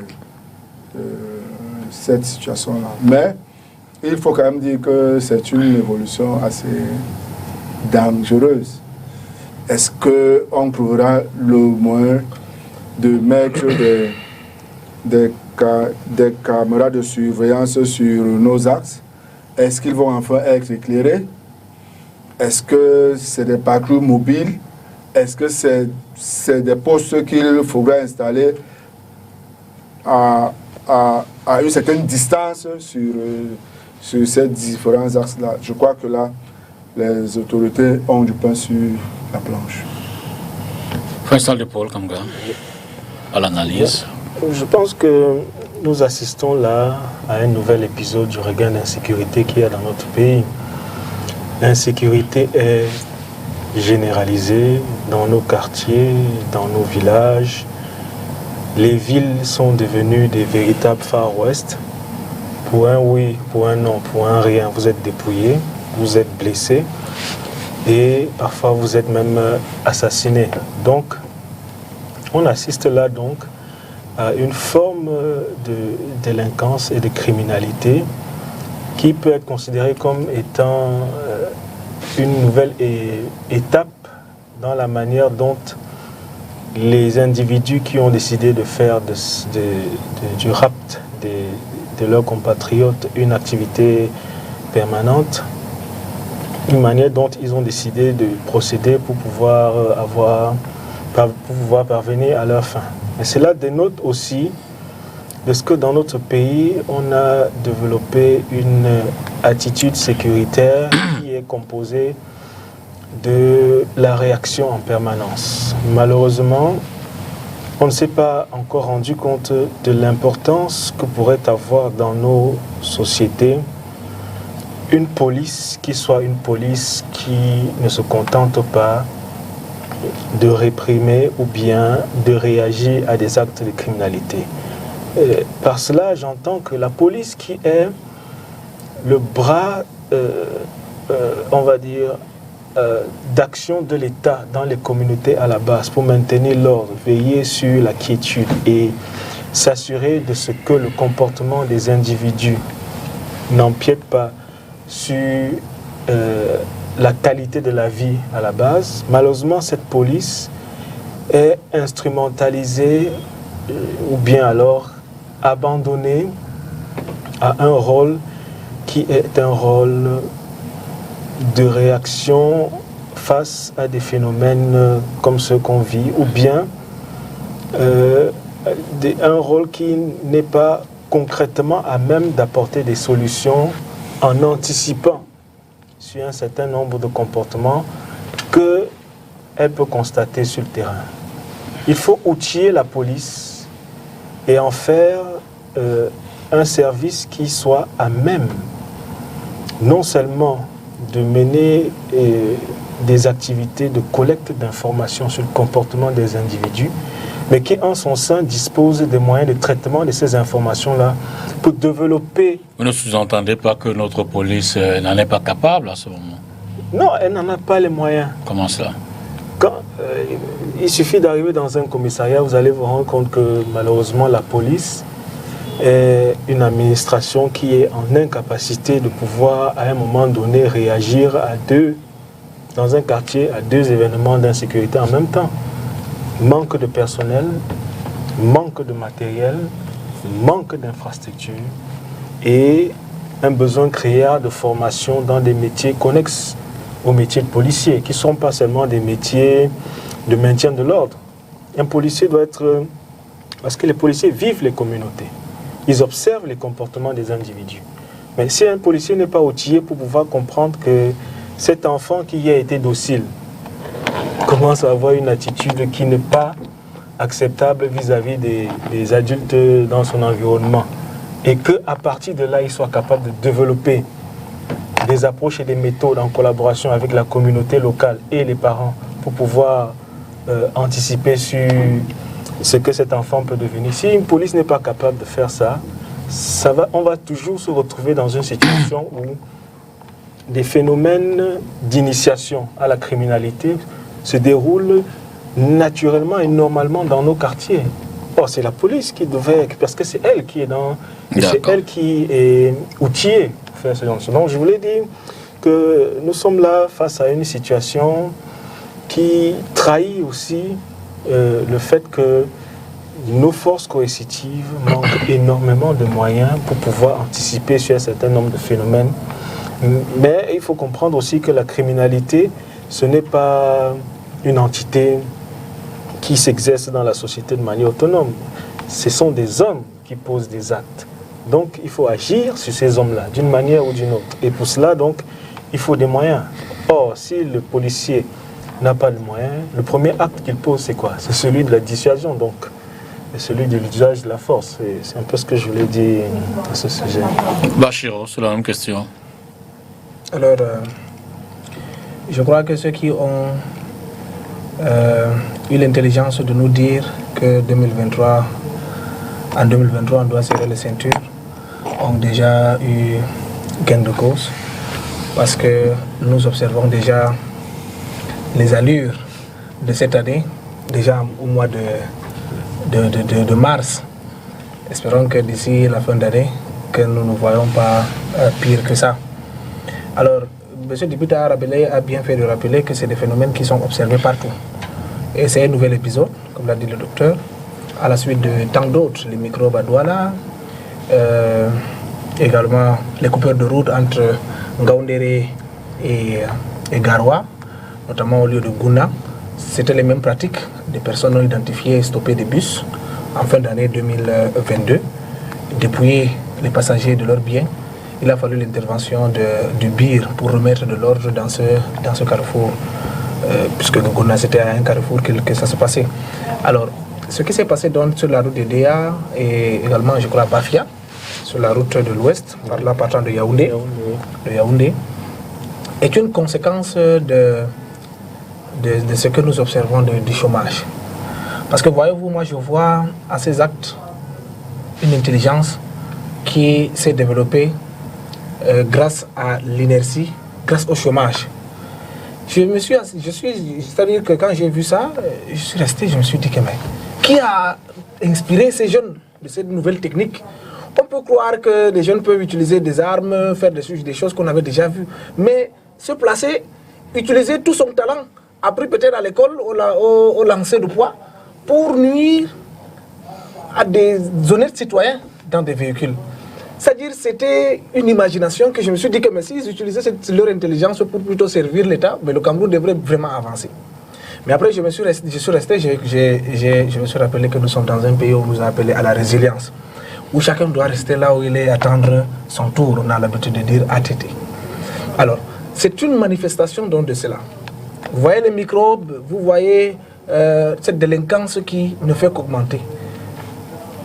cette situation-là. Mais il faut quand même dire que c'est une évolution assez dangereuse. Est-ce qu'on trouvera le moyen de mettre des caméras de surveillance sur nos axes? Est-ce qu'ils vont enfin être éclairés? Est-ce que c'est des patrouilles mobiles? Est-ce que c'est des postes qu'il faudra installer à une certaine distance sur ces différents axes-là? Je crois que là, les autorités ont du pain sur la planche. Vincent de Paul, comme gars, à l'analyse. Je pense que nous assistons là à un nouvel épisode du regain d'insécurité qu'il y a dans notre pays. L'insécurité est généralisée dans nos quartiers, dans nos villages. Les villes sont devenues des véritables Far West. Pour un oui, pour un non, pour un rien, vous êtes dépouillés, vous êtes blessés et parfois vous êtes même assassinés. Donc, on assiste là donc à une forme de délinquance et de criminalité qui peut être considérée comme étant une nouvelle étape dans la manière dont les individus qui ont décidé de faire du rapt de leurs compatriotes une activité permanente, une manière dont ils ont décidé de procéder pour pouvoir parvenir à leur fin. Et cela dénote aussi de ce que dans notre pays, on a développé une attitude sécuritaire qui est composée de la réaction en permanence. Malheureusement, on ne s'est pas encore rendu compte de l'importance que pourrait avoir dans nos sociétés une police qui soit une police qui ne se contente pas de réprimer ou bien de réagir à des actes de criminalité. Par cela, j'entends que la police qui est le bras, on va dire, d'action de l'État dans les communautés à la base pour maintenir l'ordre, veiller sur la quiétude et s'assurer de ce que le comportement des individus n'empiète pas sur la qualité de la vie à la base. Malheureusement, cette police est instrumentalisée ou bien alors abandonnée à un rôle qui est un rôle de réaction face à des phénomènes comme ceux qu'on vit, ou bien un rôle qui n'est pas concrètement à même d'apporter des solutions en anticipant sur un certain nombre de comportements qu'elle peut constater sur le terrain. Il faut outiller la police et en faire un service qui soit à même non seulement de mener des activités de collecte d'informations sur le comportement des individus, mais qui en son sein dispose des moyens de traitement de ces informations-là pour développer... Vous ne sous-entendez pas que notre police n'en est pas capable à ce moment? Non, elle n'en a pas les moyens. Comment ça? Il suffit d'arriver dans un commissariat, vous allez vous rendre compte que malheureusement la police est une administration qui est en incapacité de pouvoir à un moment donné réagir dans un quartier à deux événements d'insécurité en même temps. Manque de personnel, manque de matériel, manque d'infrastructures et un besoin criard de formation dans des métiers connexes aux métiers de policiers, qui ne sont pas seulement des métiers de maintien de l'ordre. Un policier doit être... Parce que les policiers vivent les communautés. Ils observent les comportements des individus. Mais si un policier n'est pas outillé pour pouvoir comprendre que cet enfant qui a été docile commence à avoir une attitude qui n'est pas acceptable vis-à-vis des adultes dans son environnement, et qu'à partir de là, il soit capable de développer des approches et des méthodes en collaboration avec la communauté locale et les parents pour pouvoir anticiper sur ce que cet enfant peut devenir. Si une police n'est pas capable de faire ça, on va toujours se retrouver dans une situation où des phénomènes d'initiation à la criminalité se déroulent naturellement et normalement dans nos quartiers. Or, c'est la police qui devait, parce que c'est elle qui est outillée pour faire ce genre de choses. Donc, je voulais dire que nous sommes là face à une situation qui trahit aussi le fait que nos forces coercitives manquent énormément de moyens pour pouvoir anticiper sur un certain nombre de phénomènes. Mais il faut comprendre aussi que la criminalité, ce n'est pas une entité qui s'exerce dans la société de manière autonome. Ce sont des hommes qui posent des actes. Donc, il faut agir sur ces hommes-là, d'une manière ou d'une autre. Et pour cela, donc, il faut des moyens. Or, si le policier n'a pas de moyens, le premier acte qu'il pose, c'est quoi? C'est celui de la dissuasion, donc. Et celui de l'usage de la force. C'est un peu ce que je voulais dire à ce sujet. Bachiro, c'est la même question. Alors, je crois que ceux qui ont eu l'intelligence de nous dire que en 2023, on doit serrer les ceintures, ont déjà eu gain de cause, parce que nous observons déjà les allures de cette année, déjà au mois de mars. Espérons que d'ici la fin d'année, que nous ne voyons pas pire que ça. Alors, M. le député a bien fait de rappeler que c'est des phénomènes qui sont observés partout. Et c'est un nouvel épisode, comme l'a dit le docteur, à la suite de tant d'autres, les microbes à Douala, également les coupures de route entre Ngaoundéré et Garoua, notamment au lieu de Gouna. C'était les mêmes pratiques, des personnes non identifiées stoppaient des bus en fin d'année 2022, dépouiller les passagers de leurs biens. Il a fallu l'intervention du BIR pour remettre de l'ordre dans ce carrefour, puisque Gouna c'était à un carrefour que ça se passait. Alors, ce qui s'est passé donc sur la route de Déa et également, je crois, à Bafia, sur la route de l'Ouest, par là partant de Yaoundé, est une conséquence de ce que nous observons du chômage. Parce que voyez-vous, moi je vois à ces actes une intelligence qui s'est développée grâce à l'inertie, grâce au chômage. C'est-à-dire que quand j'ai vu ça, je suis resté, je me suis dit que mais qui a inspiré ces jeunes de cette nouvelle technique? On peut croire que les jeunes peuvent utiliser des armes, faire des choses qu'on avait déjà vues, mais se placer, utiliser tout son talent, appris peut-être à l'école, au lancer de poids, pour nuire à des honnêtes citoyens dans des véhicules. C'est-à-dire c'était une imagination que je me suis dit que mais s'ils utilisaient leur intelligence pour plutôt servir l'État, mais le Cameroun devrait vraiment avancer. Mais après je me suis rappelé que nous sommes dans un pays où on nous a appelé à la résilience, où chacun doit rester là où il est, attendre son tour. On a l'habitude de dire ATT. Alors, c'est une manifestation donc de cela. Vous voyez les microbes, vous voyez cette délinquance qui ne fait qu'augmenter.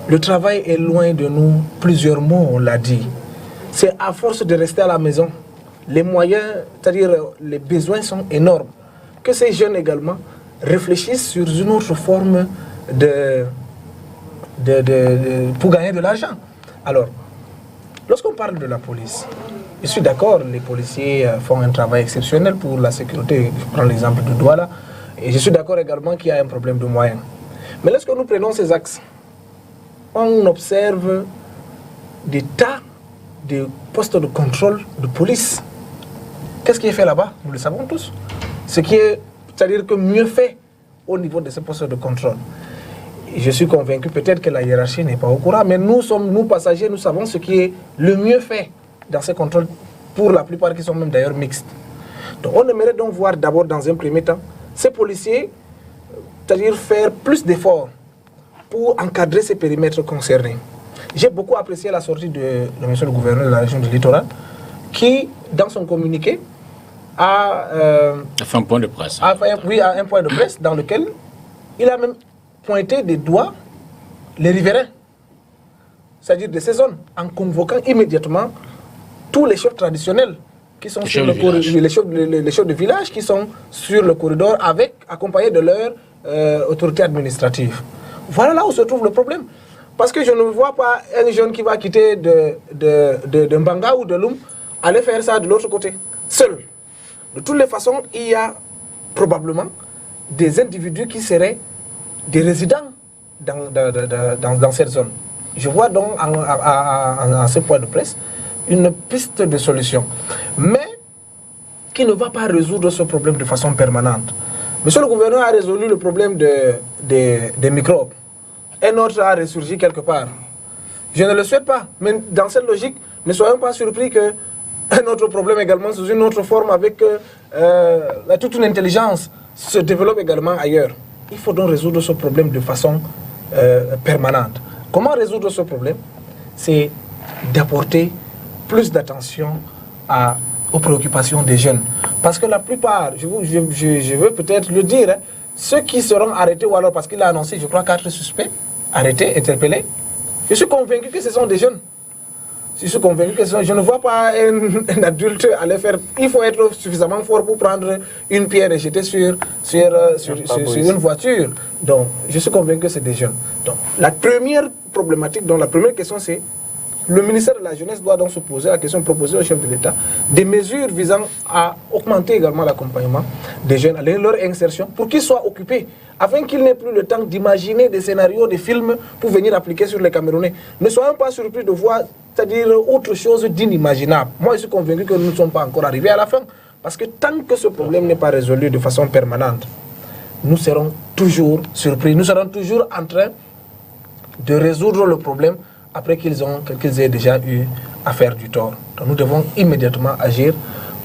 Le travail est loin de nous, plusieurs mots, on l'a dit. C'est à force de rester à la maison. Les moyens, c'est-à-dire les besoins sont énormes. Que ces jeunes également réfléchissent sur une autre forme pour gagner de l'argent. Alors, lorsqu'on parle de la police, je suis d'accord, les policiers font un travail exceptionnel pour la sécurité. Je prends l'exemple de Douala. Et je suis d'accord également qu'il y a un problème de moyens. Mais lorsque nous prenons ces axes, on observe des tas de postes de contrôle de police. Qu'est-ce qui est fait là-bas? Nous le savons tous. C'est-à-dire que mieux fait au niveau de ces postes de contrôle. Et je suis convaincu peut-être que la hiérarchie n'est pas au courant, mais nous passagers, nous savons ce qui est le mieux fait dans ces contrôles, pour la plupart qui sont même d'ailleurs mixtes. Donc on aimerait donc voir d'abord dans un premier temps ces policiers, c'est-à-dire faire plus d'efforts pour encadrer ces périmètres concernés. J'ai beaucoup apprécié la sortie de monsieur le gouverneur de la région du littoral, qui, dans son communiqué, a fait un point de presse. A un point de presse dans lequel il a même pointé des doigts les riverains, c'est-à-dire de ces zones, en convoquant immédiatement tous les chefs traditionnels qui sont sur le corridor, les chefs de village qui sont sur le corridor, accompagnés de leur autorité administrative. Voilà là où se trouve le problème. Parce que je ne vois pas un jeune qui va quitter de Mbanga ou de Loum aller faire ça de l'autre côté, seul. De toutes les façons, il y a probablement des individus qui seraient des résidents dans cette zone. Je vois donc à ce point de presse une piste de solution, mais qui ne va pas résoudre ce problème de façon permanente. Monsieur le gouverneur a résolu le problème des microbes. Un autre a ressurgi quelque part. Je ne le souhaite pas, mais dans cette logique, ne soyons pas surpris qu'un autre problème également, sous une autre forme, avec toute une intelligence, se développe également ailleurs. Il faut donc résoudre ce problème de façon permanente. Comment résoudre ce problème? C'est d'apporter plus d'attention aux préoccupations des jeunes. Parce que la plupart, je veux peut-être le dire, ceux qui seront arrêtés, ou alors parce qu'il a annoncé, je crois, 4 suspects, arrêtés, interpellés, je suis convaincu que ce sont des jeunes. Je suis convaincu que je ne vois pas un adulte aller faire... Il faut être suffisamment fort pour prendre une pierre et jeter sur une voiture. Donc, je suis convaincu que c'est des jeunes. Donc, la première problématique, donc la première question, c'est Le ministère de la Jeunesse doit donc se poser la question, proposer au chef de l'État des mesures visant à augmenter également l'accompagnement des jeunes, leur insertion, pour qu'ils soient occupés, afin qu'ils n'aient plus le temps d'imaginer des scénarios, des films pour venir appliquer sur les Camerounais. Ne soyons pas surpris de voir, c'est-à-dire autre chose d'inimaginable. Moi, je suis convaincu que nous ne sommes pas encore arrivés à la fin, parce que tant que ce problème n'est pas résolu de façon permanente, nous serons toujours surpris, nous serons toujours en train de résoudre le problème après qu'ils aient déjà eu à faire du tort. Donc nous devons immédiatement agir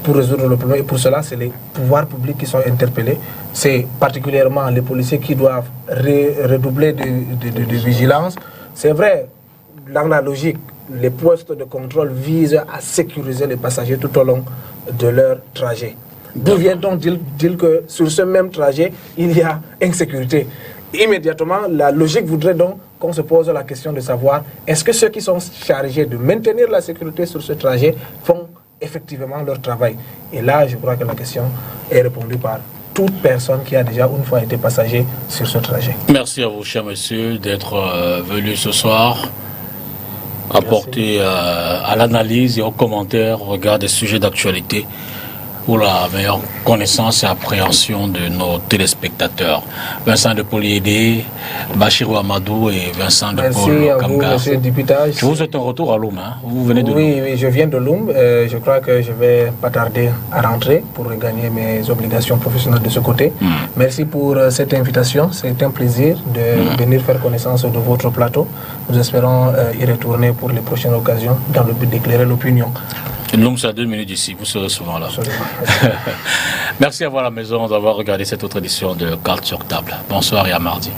pour résoudre le problème. Et pour cela, c'est les pouvoirs publics qui sont interpellés. C'est particulièrement les policiers qui doivent redoubler de vigilance. C'est vrai, dans la logique, les postes de contrôle visent à sécuriser les passagers tout au long de leur trajet. D'où vient-on dire que sur ce même trajet, il y a insécurité? Immédiatement, la logique voudrait donc qu'on se pose la question de savoir est-ce que ceux qui sont chargés de maintenir la sécurité sur ce trajet font effectivement leur travail. Et là, je crois que la question est répondue par toute personne qui a déjà une fois été passager sur ce trajet. Merci à vous, cher monsieur, d'être venu ce soir apporter à l'analyse et aux commentaires au regard des sujets d'actualité pour la meilleure connaissance et appréhension de nos téléspectateurs. Vincent de Poliédé, Bachirou Amadou et Vincent de Paul Merci à vous, Kamgar. monsieur le député. Je vous souhaite un retour à Loum. Hein. Vous venez de Loum. Oui, je viens de Loum. Je crois que je vais pas tarder à rentrer pour regagner mes obligations professionnelles de ce côté. Merci pour cette invitation. C'est un plaisir de venir faire connaissance de votre plateau. Nous espérons y retourner pour les prochaines occasions dans le but d'éclairer l'opinion. Loum, c'est à 2 minutes d'ici. Vous serez souvent là. Merci à vous à la maison d'avoir regardé cette autre édition de Cartes sur table. Bonsoir et à mardi.